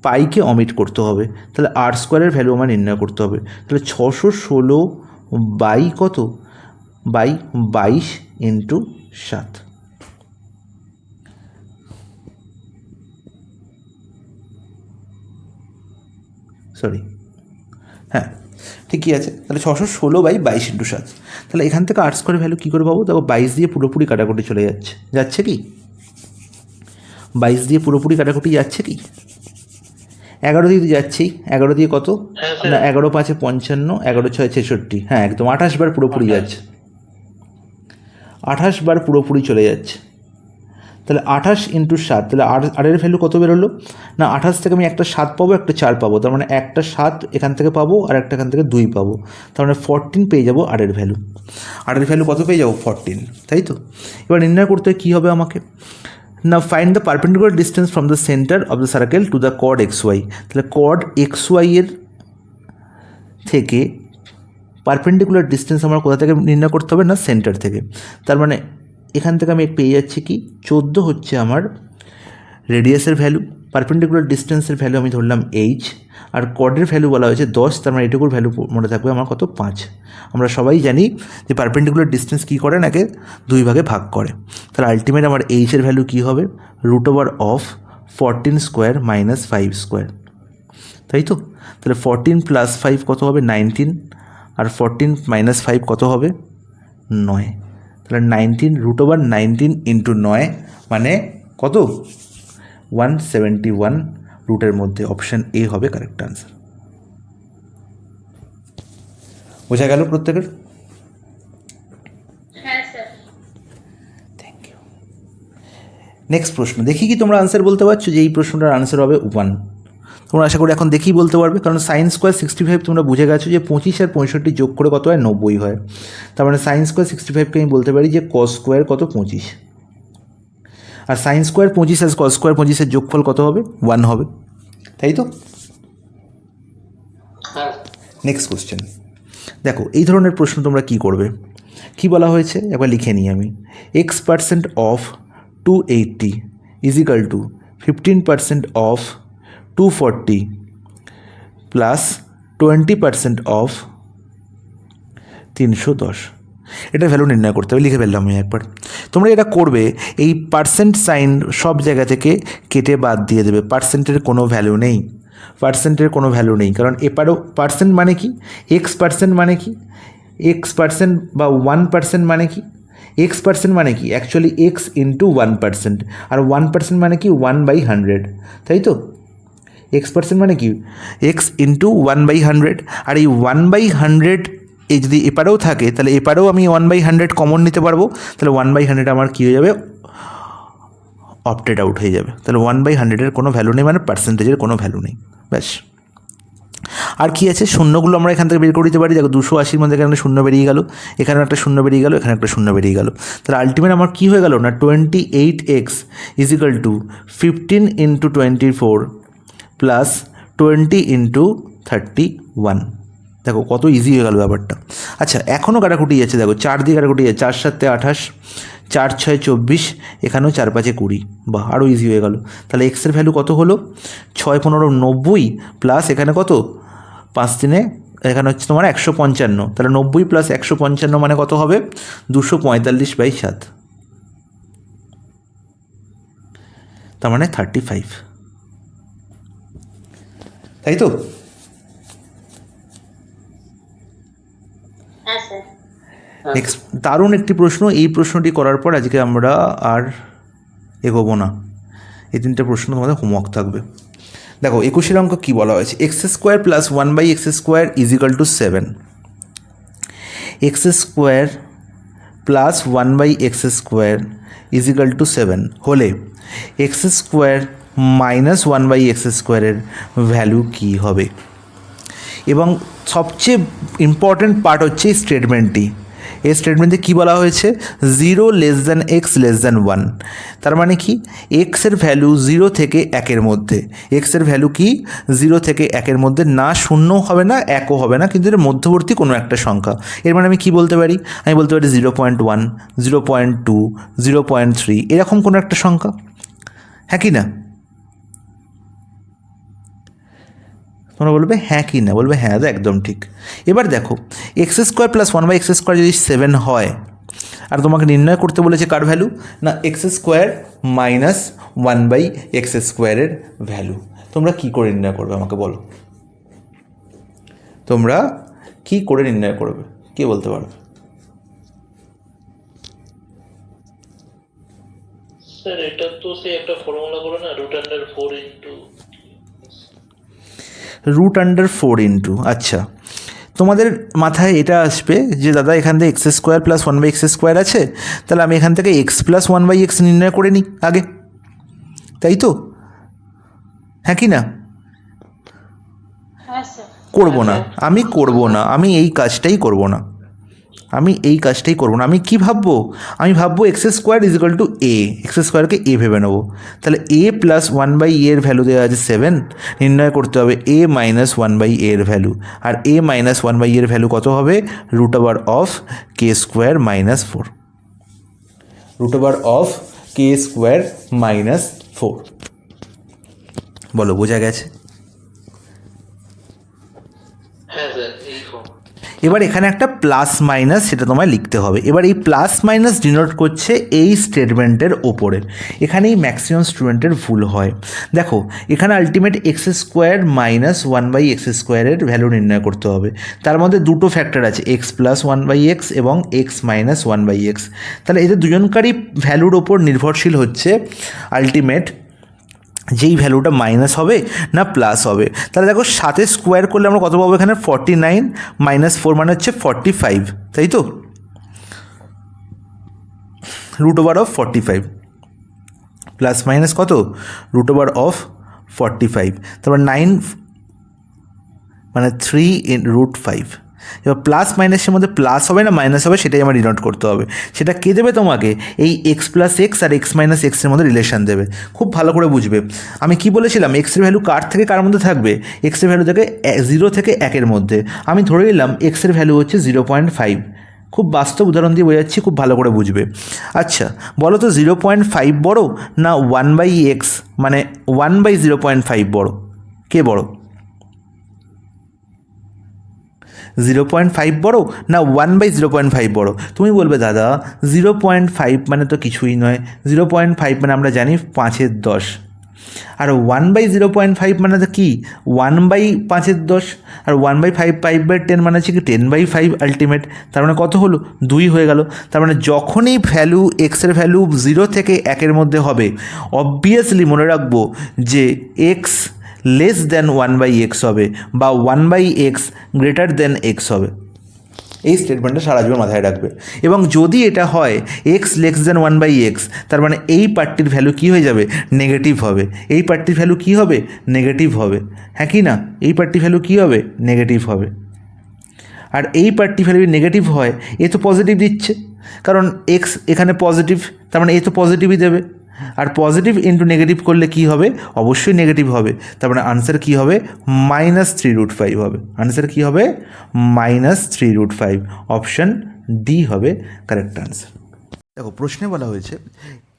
পাইকে অমিট করতে হবে, তাহলে আর স্কোয়ারের ভ্যালু আমার নির্ণয় করতে হবে। তাহলে 616 বাই কত বাই 22 ইন্টু 7, সরি হ্যাঁ ঠিকই আছে। তাহলে 616/22 ইন্টু 7, তাহলে এখান থেকে আর স্কোয়ারের ভ্যালু কী করে পাবো? দেখো 22 দিয়ে পুরোপুরি কাটাকুটি চলে যাচ্ছে কি 22 দিয়ে পুরোপুরি কাটাকুটি যাচ্ছে কি 11 দিয়ে তো যাচ্ছেই, 11 দিয়ে কত না 11 5 55, 11 6 66, হ্যাঁ একদম 28 বার পুরোপুরি যাচ্ছে, 28 বার পুরোপুরি চলে যাচ্ছে। তাহলে 28 ইন্টু 7, তাহলে আরের ভ্যালু কত বেরোলো না 28 থেকে আমি একটা 7 পাবো একটা 4 পাবো, তার মানে একটা 7 এখান থেকে পাবো আর একটা এখান থেকে 2 পাবো, তার মানে 14 পেয়ে যাবো আরের ভ্যালু। আরের ভ্যালু কত পেয়ে যাবো 14, তাই তো? এবার নির্ণয় করতে কী হবে আমাকে না find the perpendicular distance from the centre of the circle to the chord xy। তাহলে কর্ড xy এর থেকে পারপেন্ডিকুলার ডিস্টেন্স আমার কোথা থেকে নির্ণয় করতে হবে না সেন্টার থেকে, তার মানে এখান থেকে আমি পেয়ে যাচ্ছি কি 14 হচ্ছে আমার রেডিয়াসের ভ্যালু, পারপেন্ডিকুলার ডিস্টেন্সের ভ্যালু আমি ধরলাম h, আর কর্ডের ভ্যালু বলা হয়েছে 10, তার মানে এটুকুর ভ্যালু মনে থাকবে আমার কত 5। আমরা সবাই জানি যে পারপেন্ডিকুলার ডিস্টেন্স কী করে নাকি 2 ভাগে ভাগ করে, তাহলে আলটিমেট আমার h এর ভ্যালু কী হবে √14² মাইনাস 5², তাই তো? তাহলে 14 + 5 কত হবে 19, আর 14 - 5 কত হবে 9, তাহলে 19 √19 ইন্টু 9 মানে কত 171 রুটের মধ্যে, অপশান এ হবে কারেক্ট আনসার। বোঝা গেল প্রত্যেকের? হ্যাঁ স্যার। Thank you. নেক্সট প্রশ্ন, দেখি কি তোমরা আনসার বলতে পারছো যে এই প্রশ্নটার আনসার হবে 1। তোমরা আশা করি এখন দেখেই বলতে পারবে, কারণ সাইন স্কোয়ার 65 তোমরা বুঝে গেছো যে 25 আর 65 যোগ করে কত হয় 90 হয়, তার মানে সাইন স্কোয়ার 65কে আমি বলতে পারি যে কস স্কোয়ার কত 25, আর সাইন স্কোয়ার 25 আর কস স্কোয়ার 25 যোগফল কত হবে 1 হবে, তাই তো? হ্যাঁ। নেক্সট কোশ্চেন দেখো, এই ধরনের প্রশ্ন তোমরা কি করবে, কি বলা হয়েছে একবার লিখে নিই আমি, x% of 280 is equal two 15% of 240 plus 20% of 310, এটা ভ্যালু নির্ণয় করতে হবে, লিখে ফেললাম আমি একবার। তোমরা এটা করবে এই পার্সেন্ট সাইন সব জায়গা থেকে কেটে বাদ দিয়ে দেবে, পার্সেন্টের কোনো ভ্যালু নেই, পার্সেন্টের কোনো ভ্যালু নেই, কারণ এপারও পার্সেন্ট মানে কি x% মানে কি x% বা 1% মানে কি x% মানে কি অ্যাকচুয়ালি x ইন্টু 1%, আর 1% মানে কি 1/100, তাই তো? x% মানে কি x ইন্টু 1/100, আর এই 1/100 এই যদি এপারেও থাকে তাহলে এপারেও আমি 1/100 কমন নিতে পারবো, তাহলে 1/100 আমার কী হয়ে যাবে অপটেড আউট হয়ে যাবে, তাহলে 1/100 কোনো ভ্যালু নেই, মানে পার্সেন্টেজের কোনো ভ্যালু নেই, ব্যাস আর কি আছে, শূন্যগুলো আমরা এখান থেকে বের করে দিতে পারি। দেখো 280-র মধ্যে এখানে শূন্য বেরিয়ে গেল, এখানে একটা শূন্য বেরিয়ে গেল, এখানে একটা শূন্য বেরিয়ে গেল। তাহলে আলটিমেট আমার কী হয়ে গেল না 28x ইজিক্যাল টু 15 × 24 প্লাস 20 × 31। দেখো কত ইজি হয়ে গেল ব্যাপারটা। আচ্ছা এখনও কাটাকুটি যাচ্ছে, দেখো 4 দিয়ে কাটাকুটি যাচ্ছে, 4 7 28, 4 6 24, এখানেও 4 5 20, বা আরও ইজি হয়ে গেল। তাহলে এক্সের ভ্যালু কত হলো 6 15 90 প্লাস এখানে কত 5 3, এখানে হচ্ছে তোমার 155। তাহলে 90 প্লাস 155 মানে কত হবে 245/7, তার মানে 35, তাই তো? হ্যাঁ স্যার। নেক্সট দারুণ একটি প্রশ্ন। এই প্রশ্নটি করার পর আজকে আমরা আর এগোবো না। এই 3টে প্রশ্ন তোমাদের হোমওয়ার্ক থাকবে। দেখো 21 অঙ্ক কী বলা হয়েছে, x² plus 1/x² is equal to 7। x² plus 1/x² is equal to 7 হলে x² মাইনাস 1/x² এর ভ্যালু কী হবে? এবং সবচেয়ে ইম্পর্ট্যান্ট পার্ট হচ্ছে এই স্টেটমেন্টটি। এই স্টেটমেন্টে কী বলা হয়েছে, 0 x <1। তার মানে কি, এক্সের ভ্যালু 0 থেকে 1-এর মধ্যে। এক্সের ভ্যালু কি 0 থেকে 1-এর মধ্যে, না 0 হবে না 1ও হবে না, কিন্তু এর মধ্যবর্তী কোনো একটা সংখ্যা। এর মানে আমি কি বলতে পারি, আমি বলতে পারি 0.1, 0.2, 0.3 এরকম কোনো একটা সংখ্যা, হ্যাঁ কি না? তোমরা বলবে হ্যাঁ কি না, বলবে হ্যাঁ দাদা একদম ঠিক। এবার দেখো x² প্লাস 1/x² যদি 7 হয়, আর তোমাকে নির্ণয় করতে বলেছে কার ভ্যালু, না x² মাইনাস 1/x² এর ভ্যালু। তোমরা কি করে নির্ণয় করবে আমাকে বলো, তোমরা কি করে নির্ণয় করবে, কে বলতে পারবে? স্যার এটা তো সে একটা ফর্মুলা করে না, √4 আচ্ছা, তোমাদের মাথায় এটা আসবে যে দাদা এখান থেকে x² প্লাস 1/x² আছে, তাহলে আমি এখান থেকে x প্লাস 1/x নির্ণয় করে নিই আগে, তাই তো? হ্যাঁ কি না? হ্যাঁ স্যার। করবো না, আমি করবো না, আমি এই কাজটাই করবো না, আমি এই কাজটাই করবো না। আমি কি ভাববো, আমি ভাববো x² ইজিক্যাল টু a, x²কে a ভেবে নেবো। তাহলে a প্লাস 1/a এর ভ্যালু দেওয়া আছে 7, নির্ণয় করতে হবে a মাইনাস 1/a এর value. R a minus 1/a এর ভ্যালু কত হবে, √k² মাইনাস 4, √k² মাইনাস 4। বলো বোঝা গেছে? হ্যাঁ স্যার এই ফর্ম। এবার এখানে একটা প্লাস মাইনাস সেটা তোমায় লিখতে হবে। এবার এই প্লাস মাইনাস ডিনোট করছে এই স্টেটমেন্টের ওপরে। এখানেই ম্যাক্সিমাম স্টুডেন্টের ভুল হয়। দেখো এখানে আলটিমেট x² মাইনাস 1/x² এর ভ্যালু নির্ণয় করতে হবে। তার মধ্যে দুটো ফ্যাক্টর আছে, x প্লাস 1/x এবং x মাইনাস 1/x। তাহলে এদের দুজনকারই ভ্যালুর ওপর নির্ভরশীল হচ্ছে আলটিমেট যেই ভ্যালুটা মাইনাস হবে না প্লাস হবে। তাহলে দেখো 7 স্কোয়ার করলে আমরা কত পাবো, এখানে 49 মাইনাস 4 মানে হচ্ছে 45, তাই তো? √45 প্লাস মাইনাস কত, √45, তারপর 9 মানে 3 √5। এবার প্লাস মাইনাসের মধ্যে প্লাস হবে না মাইনাস হবে সেটাই আমার ডিনোট করতে হবে। সেটা কে দেবে তোমাকে, এই x প্লাস এক্স আর x মাইনাস এক্সের মধ্যে রিলেশান দেবে। খুব ভালো করে বুঝবে। আমি কি বলেছিলাম, এক্সের ভ্যালু কার থেকে কার মধ্যে থাকবে, এক্সের ভ্যালু থেকে 0 থেকে 1-এর মধ্যে। আমি ধরে নিলাম এক্সের ভ্যালু হচ্ছে 0.5। খুব বাস্তব উদাহরণ দিয়ে বোঝাচ্ছি, খুব ভালো করে বুঝবে। আচ্ছা বলো তো 0.5 বড় না 1/x মানে 1/0.5 বড়, কে বড়? 0.5 বড় না 1/0.5 বড়? তুমি বলবে দাদা 0.5 মানে তো কিছুই নয়, 0.5 মানে আমরা জানি 5/10, আর 1/0.5 মানে তো কি 1/5/10, আর 1/5/10 মানে হচ্ছে কি 10/5 আলটিমেট। তার মানে কত হলো, 2 হয়ে গেল। তার মানে যখনই ভ্যালু এক্সের ভ্যালু 0 থেকে 1-এর মধ্যে হবে, অবভিয়াসলি মনে রাখবো যে এক্স লেস দ্যান 1/x হবে বা 1/x গ্রেটার দ্যান x হবে। এই স্টেটমেন্টটা সারা জীবন মাথায় রাখবে। এবং যদি এটা হয় এক্স লেস দ্যান 1/x, তার মানে এই পার্টটির ভ্যালু কী হয়ে যাবে, নেগেটিভ হবে। এই পার্টটির ভ্যালু কী হবে, নেগেটিভ হবে, হ্যাঁ কি না? এই পার্টটির ভ্যালু কী হবে, নেগেটিভ হবে। আর এই পার্টটি ভ্যালু নেগেটিভ হয়, এ তো পজিটিভ দিচ্ছে, কারণ এক্স এখানে পজিটিভ, তার মানে এ তো পজিটিভই দেবে। আর পজিটিভ ইন্টু নেগেটিভ করলে কি হবে, অবশ্যই নেগেটিভ হবে। তার মানে আনসার কী হবে, -3√5 হবে। আনসার কী হবে, -3√5। অপশান ডি হবে কারেক্ট আনসার। দেখো প্রশ্নে বলা হয়েছে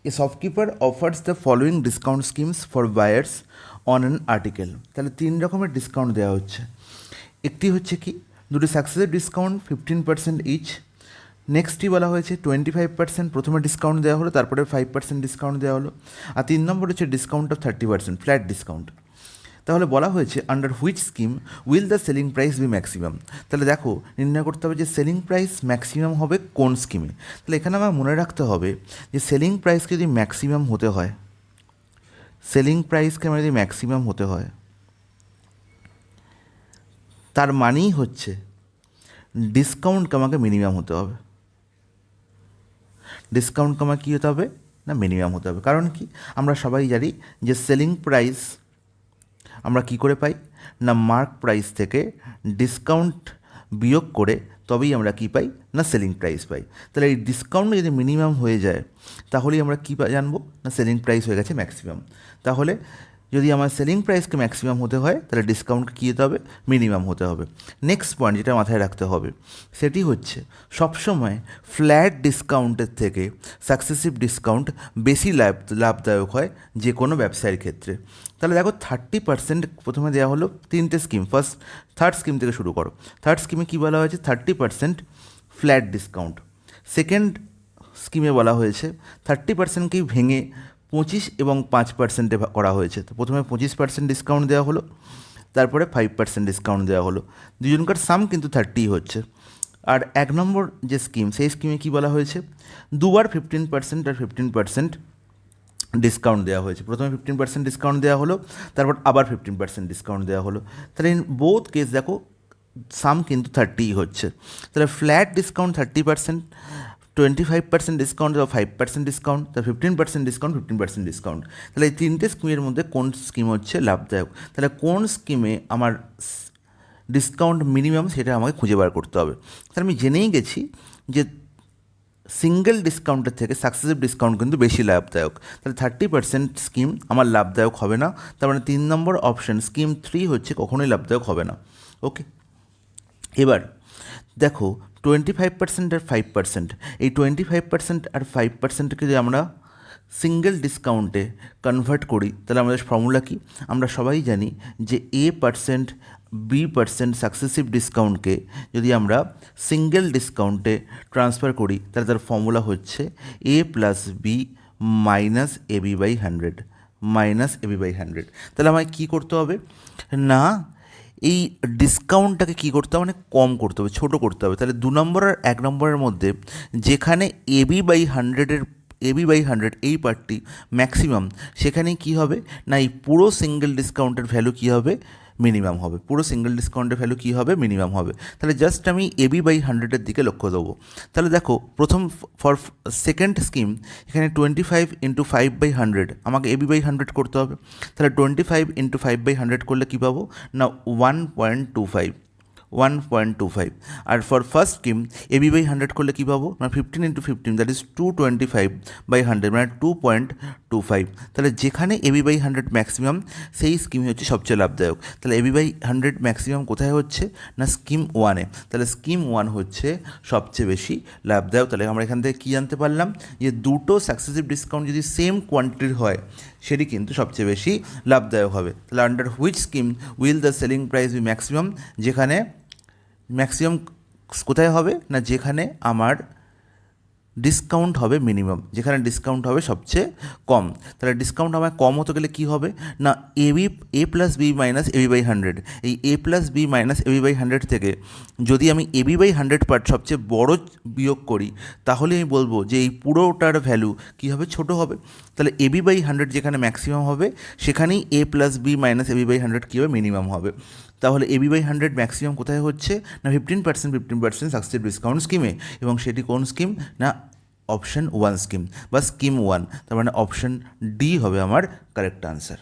এ shopkeeper offers the following discount schemes for buyers on an article. তাহলে 3 রকমের ডিসকাউন্ট দেওয়া হচ্ছে। একটি হচ্ছে কি, দুটি সাকসেসিভ ডিসকাউন্ট 15% ইচ। নেক্সটটি বলা হয়েছে 25% প্রথমে ডিসকাউন্ট দেওয়া হলো, তারপরে 5% ডিসকাউন্ট দেওয়া হলো। আর 3 নম্বর হচ্ছে ডিসকাউন্ট অফ 30%, ফ্ল্যাট ডিসকাউন্ট। তাহলে বলা হয়েছে under which scheme will the selling price be maximum. তাহলে দেখো নির্ণয় করতে হবে যে সেলিং প্রাইস ম্যাক্সিমাম হবে কোন স্কিমে। তাহলে এখানে আমার মনে রাখতে হবে যে সেলিং প্রাইসকে যদি ম্যাক্সিমাম হতে হয়, সেলিং প্রাইসকে আমার যদি ম্যাক্সিমাম হতে হয়, তার মানেই হচ্ছে ডিসকাউন্টকে আমাকে মিনিমাম হতে হবে। ডিসকাউন্টকে আমার কী হতে হবে না, মিনিমাম হতে হবে। কারণ কি, আমরা সবাই জানি যে সেলিং প্রাইস আমরা কি করে পাই না, মার্ক প্রাইস থেকে ডিসকাউন্ট বিয়োগ করে তবেই আমরা কি পাই না, সেলিং প্রাইস পাই। তাহলে এই ডিসকাউন্ট যদি মিনিমাম হয়ে যায় তাহলেই আমরা কী জানবো না, সেলিং প্রাইস হয়ে গেছে ম্যাক্সিমাম। তাহলে যদি আমার সেলিং প্রাইসকে ম্যাক্সিমাম হতে হয় তাহলে ডিসকাউন্টকে কী হতে হবে, মিনিমাম হতে হবে। নেক্সট পয়েন্ট যেটা মাথায় রাখতে হবে সেটি হচ্ছে সবসময় ফ্ল্যাট ডিসকাউন্টের থেকে সাকসেসিভ ডিসকাউন্ট বেশি লাভদায়ক হয় যে কোনো ব্যবসায়ের ক্ষেত্রে। তাহলে দেখো 30% প্রথমে দেওয়া হলো 3টে স্কিম, থার্ড স্কিম থেকে শুরু করো। থার্ড স্কিমে কী বলা হয়েছে, 30% ফ্ল্যাট ডিসকাউন্ট। সেকেন্ড স্কিমে বলা হয়েছে 30%কেই ভেঙে 25 এবং 5%-এ করা হয়েছে। তো প্রথমে 25% ডিসকাউন্ট দেওয়া হলো, তারপরে 5% ডিসকাউন্ট দেওয়া হলো। দুজনকার সাম কিন্তু 30 হচ্ছে। আর 1 নম্বর যে স্কিম, সেই স্কিমে কী বলা হয়েছে, দুবার 15% আর 15% ডিসকাউন্ট দেওয়া হয়েছে। প্রথমে 15% ডিসকাউন্ট দেওয়া হলো, তারপর আবার 15% ডিসকাউন্ট দেওয়া হলো। তাহলে ইন বোথ কেস দেখো সাম কিন্তু 30 হচ্ছে। তাহলে ফ্ল্যাট ডিসকাউন্ট 30%, 25% ডিসকাউন্ট বা 5% ডিসকাউন্ট, তাহলে 15% ডিসকাউন্ট, 15% ডিসকাউন্ট। তাহলে এই 3টে স্কিমের মধ্যে কোন স্কিম হচ্ছে লাভদায়ক, তাহলে কোন স্কিমে আমার ডিসকাউন্ট মিনিমাম সেটা আমাকে খুঁজে বার করতে হবে। তাহলে আমি জেনেই গেছি যে সিঙ্গেল ডিসকাউন্টের থেকে সাকসেসিভ ডিসকাউন্ট কিন্তু বেশি লাভদায়ক। তাহলে 30% স্কিম আমার লাভদায়ক হবে না। তার মানে 3 নম্বর অপশন স্কিম 3 হচ্ছে কখনোই লাভদায়ক হবে না। ওকে, এবার দেখো 25% আর 5%, এই 25% আর 5%কে যদি আমরা সিঙ্গেল ডিসকাউন্টে কনভার্ট করি তাহলে আমাদের ফর্মুলা কি, আমরা সবাই জানি যে A% B% সাকসেসিভ ডিসকাউন্টকে যদি আমরা সিঙ্গেল ডিসকাউন্টে ট্রান্সফার করি তাহলে তার ফর্মুলা হচ্ছে A+B minus AB/100, minus AB/100। তাহলে আমায় কী করতে হবে না, এই ডিসকাউন্টটাকে কী করতে হবে, মানে কম করতে হবে, ছোটো করতে হবে। তাহলে 2 নম্বর আর 1 নম্বরের মধ্যে যেখানে AB/100 এই পার্টটি ম্যাক্সিমাম, সেখানেই কী হবে না, এই পুরো সিঙ্গেল ডিসকাউন্টের ভ্যালু কী হবে, মিনিমাম হবে। পুরো সিঙ্গেল ডিসকাউন্টের ভ্যালু কী হবে, মিনিমাম হবে। তাহলে জাস্ট আমি AB/100-এর দিকে লক্ষ্য দেবো। তাহলে দেখো প্রথম ফর সেকেন্ড স্কিম এখানে 25 × 5/100 আমাকে AB/100 করতে হবে। তাহলে 25 × 5/100 করলে কী পাবো না 1.25। আর ফর ফার্স্ট স্কিম AB/100 করলে কী পাবো না 15 × 15, দ্যাট ইজ 225/100, মানে 2.25। তাহলে যেখানে AB/100 ম্যাক্সিমাম সেই স্কিমই হচ্ছে সবচেয়ে লাভদায়ক। তাহলে AB/100 ম্যাক্সিমাম কোথায় হচ্ছে না স্কিম 1-এ। তাহলে স্কিম 1 হচ্ছে সবচেয়ে বেশি লাভদায়ক। তাহলে আমরা এখান থেকে কী জানতে পারলাম যে দুটো সাকসেসিভ ডিসকাউন্ট যদি সেম কোয়ান্টিটির হয় সেটি কিন্তু সবচেয়ে বেশি লাভদায়ক হবে। তাহলে under which scheme will the selling price be maximum, যেখানে ম্যাক্সিমাম কোথায় হবে না যেখানে আমার ডিসকাউন্ট হবে মিনিমাম, যেখানে ডিসকাউন্ট হবে সবচেয়ে কম। তাহলে ডিসকাউন্ট আমার কম হতে গেলে কী হবে না A+B মাইনাস AB/100, এই A+B মাইনাস AB/100 থেকে যদি আমি AB/100 পার্ট সবচেয়ে বড় বিয়োগ করি তাহলে আমি বলবো যে এই পুরোটার ভ্যালু কী হবে, ছোট হবে। তাহলে AB/100 যেখানে ম্যাক্সিমাম হবে সেখানেই A+B মাইনাস AB/100 কী হবে, মিনিমাম হবে। তাহলে AB/100 ম্যাক্সিমাম কোথায় হচ্ছে না 15% সাকসেসিভ ডিসকাউন্ট স্কিমে, এবং সেটি কোন স্কিম না অপশন 1 স্কিম বা স্কিম 1, তার মানে অপশন ডি হবে আমার কারেক্ট আনসার।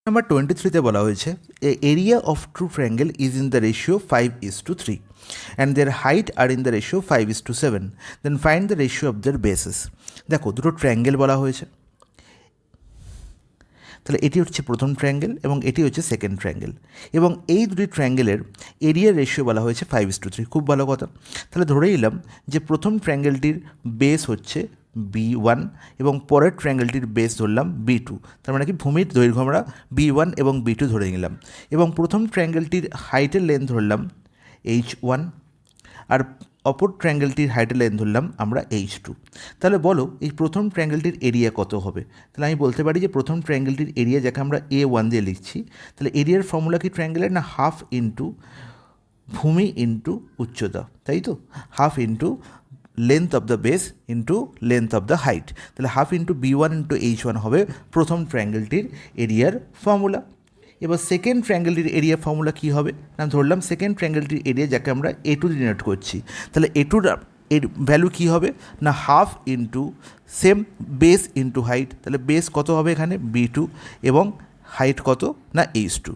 নাম্বার 23-তে বলা হয়েছে a area of two triangle is in the ratio 5:3 and their height are in the ratio 5:7, then find the ratio of their bases. দেখো দুটো ট্রায়াঙ্গেল বলা হয়েছে, তাহলে এটি হচ্ছে প্রথম ট্রায়াঙ্গেল এবং এটি হচ্ছে সেকেন্ড ট্রায়াঙ্গেল, এবং এই দুটি ট্রায়াঙ্গেলের এরিয়ার রেশিও বলা হয়েছে 5:3। খুব ভালো কথা, তাহলে ধরে নিলাম যে প্রথম ট্রায়াঙ্গেলটির বেস হচ্ছে B1 এবং পরের ট্রায়াঙ্গেলটির বেস ধরলাম B2, তার মানে কি ভূমির দৈর্ঘ্য আমরা B1 এবং B2 ধরে নিলাম, এবং প্রথম ট্রায়াঙ্গেলটির হাইটের লেন্থ ধরলাম H1 আর অপর ট্রায়াঙ্গেলটির হাইটের লেন্থ ধরলাম আমরা H2। তাহলে বলো এই প্রথম ট্রায়াঙ্গেলটির এরিয়া কত হবে? তাহলে আমি বলতে পারি যে প্রথম ট্রায়াঙ্গেলটির এরিয়া, যাকে আমরা A1 দিয়ে লিখছি, তাহলে এরিয়ার ফর্মুলা কি ট্রায়াঙ্গেলের না হাফ ইন্টু ভূমি ইন্টু উচ্চতা, তাই তো, half into length of the base into length of the height, তাহলে half into B1 into H1 হবে প্রথম ট্রায়াঙ্গেলটির এরিয়ার ফর্মুলা। এবার সেকেন্ড ট্রায়াঙ্গেলটির এরিয়া ফর্মুলা কী হবে না ধরলাম সেকেন্ড ট্রায়াঙ্গেলটির এরিয়া, যাকে আমরা A2 ডিনোট করছি, তাহলে A2 এর ভ্যালু কী হবে না half into same base into height, তাহলে বেস কত হবে এখানে B2 এবং হাইট কত না H2।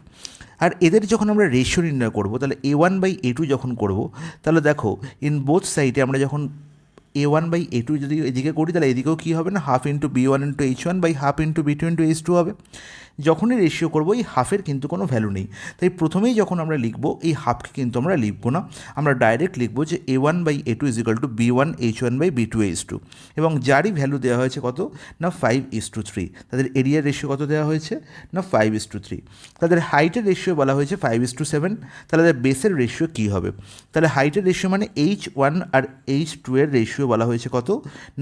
আর এদের যখন আমরা রেশিও নির্ণয় করব, তাহলে A1/A2 যখন করব, তাহলে দেখো ইন বোথ সাইডে আমরা যখন A1/A2 যদি এদিকে করি, তাহলে এদিকেও কী হবে না half into B1 into H1 by half into B2 into H2 হবে। যখনই রেশিও করবো এই হাফের কিন্তু কোনো ভ্যালু নেই, তাই প্রথমেই যখন আমরা লিখব এই হাফকে কিন্তু আমরা লিখব না, আমরা ডাইরেক্ট লিখবো যে A1/A2 = B1 H1 by B2 H2, এবং যারই ভ্যালু দেওয়া হয়েছে কত না 5:3, তাদের এরিয়ার রেশিও কত দেওয়া হয়েছে না 5:3, তাদের হাইটের রেশিও বলা হয়েছে 5:7, তাহলে তাদের বেসের রেশিও কী হবে? তাহলে হাইটের রেশিও মানে H1 আর H2 এর রেশিও বলা হয়েছে কত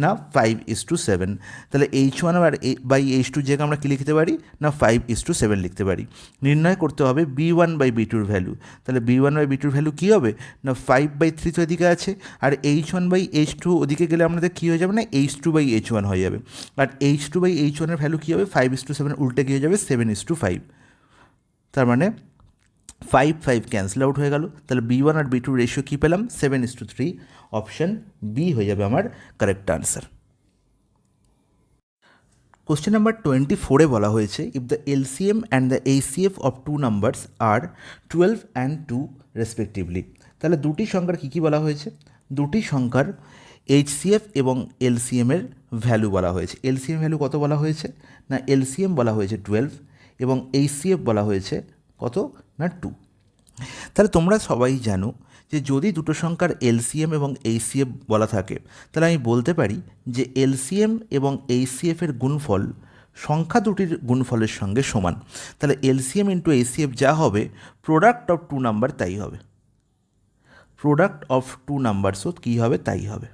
না 5:7, তাহলে H1 আর বাই H2 জায়গায় আমরা কী লিখতে পারি না 5:7 লিখতে পারি। নির্ণয় করতে হবে B1/B2 ভ্যালু, তাহলে B1/B2 ভ্যালু কী হবে না 5/3 তো এদিকে আছে, আর H1/H2 ওদিকে গেলে আমাদের কী হয়ে যাবে না H2/H1 হয়ে যাবে, আর H2/H1 এর ভ্যালু কী হবে 5:7 উল্টে কী হয়ে যাবে 7:5, তার মানে 5 ক্যান্সেল আউট হয়ে গেল, তাহলে B1 আর B2 রেশিও কী পেলাম 7:3, অপশান বি হয়ে যাবে আমার কারেক্ট আনসার। কোশ্চেন নাম্বার 24-এ বলা হয়েছে if the LCM and the HCF of two numbers are 12 and 2 respectively. তাহলে দুটি সংখ্যার কী কী বলা হয়েছে? দুটি সংখ্যার HCF এবং LCM এর ভ্যালু বলা হয়েছে। LCM ভ্যালু কত বলা হয়েছে না LCM বলা হয়েছে 12 এবং HCF বলা হয়েছে কত না 2। তাহলে তোমরা সবাই জানো যে যদি দুটো সংখ্যার LCM এবং HCF বলা থাকে, তাহলে আমি বলতে পারি যে LCM এবং HCF এর গুণফল সংখ্যা দুটির গুণফলের সঙ্গে সমান। তাহলে LCM ইন্টু HCF যা হবে প্রোডাক্ট অফ টু নাম্বার তাই হবে, প্রোডাক্ট অফ টু নাম্বারসও কী হবে তাই হবে,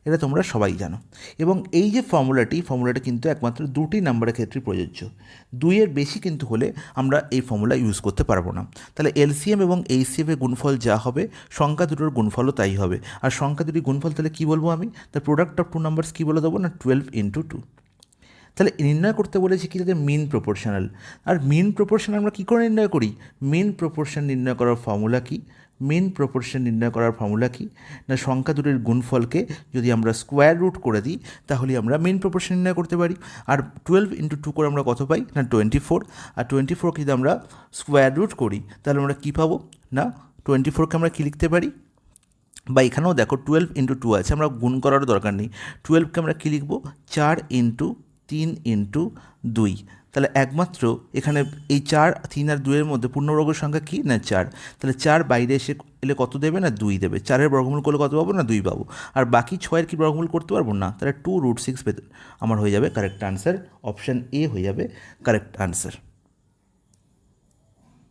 এটা তোমরা সবাই জানো। এবং এই যে ফর্মুলাটি কিন্তু একমাত্র দুটি নাম্বারের ক্ষেত্রে প্রযোজ্য, দুইয়ের বেশি কিন্তু হলে আমরা এই ফর্মুলা ইউজ করতে পারবো না। তাহলে LCM এবং HCF এর গুণফল যা হবে সংখ্যা দুটোর গুণফলও তাই হবে, আর সংখ্যা দুটির গুণফল তাহলে কী বলবো আমি, তার প্রোডাক্ট অফ টু নাম্বারস কী বলে দেবো না 12 × 2। তাহলে নির্ণয় করতে বলেছি কি তাদের মিন প্রপোর্শনাল, আর মিন প্রপোর্শন আমরা কী করে নির্ণয় করি? মিন প্রপোর্শন নির্ণয় করার ফর্মুলা কী? মিন প্রপোর্শন নির্ণয় করার ফর্মুলা কী না সংখ্যা দুটির গুণফলকে যদি আমরা স্কোয়ার রুট করে দিই তাহলে আমরা মিন প্রপোর্শন নির্ণয় করতে পারি। আর 12 × 2 করে আমরা কত পাই না 24, আর 24কে যদি আমরা স্কোয়ার রুট করি তাহলে আমরা কী পাবো না 24কে আমরা কী লিখতে পারি, বা এখানেও দেখো 12 × 2 আছে, আমরা গুণ করারও দরকার নেই, 12কে আমরা কী লিখবো 4 × 3 × 2। তাহলে একমাত্র এখানে এই 4, 3 আর 2 এর মধ্যে পূর্ণবর্গ সংখ্যা কী না 4, তাহলে 4 বাইরে এসে এলে কত দেবে না 2 দেবে, 4-এর বর্গমূল করলে কত পাবো না 2 পাবো, আর বাকি 6-এর কি বর্গমূল করতে পারবো না, তাহলে 2√6 পেতে আমার হয়ে যাবে কারেক্ট আনসার, অপশান এ হয়ে যাবে কারেক্ট আনসার।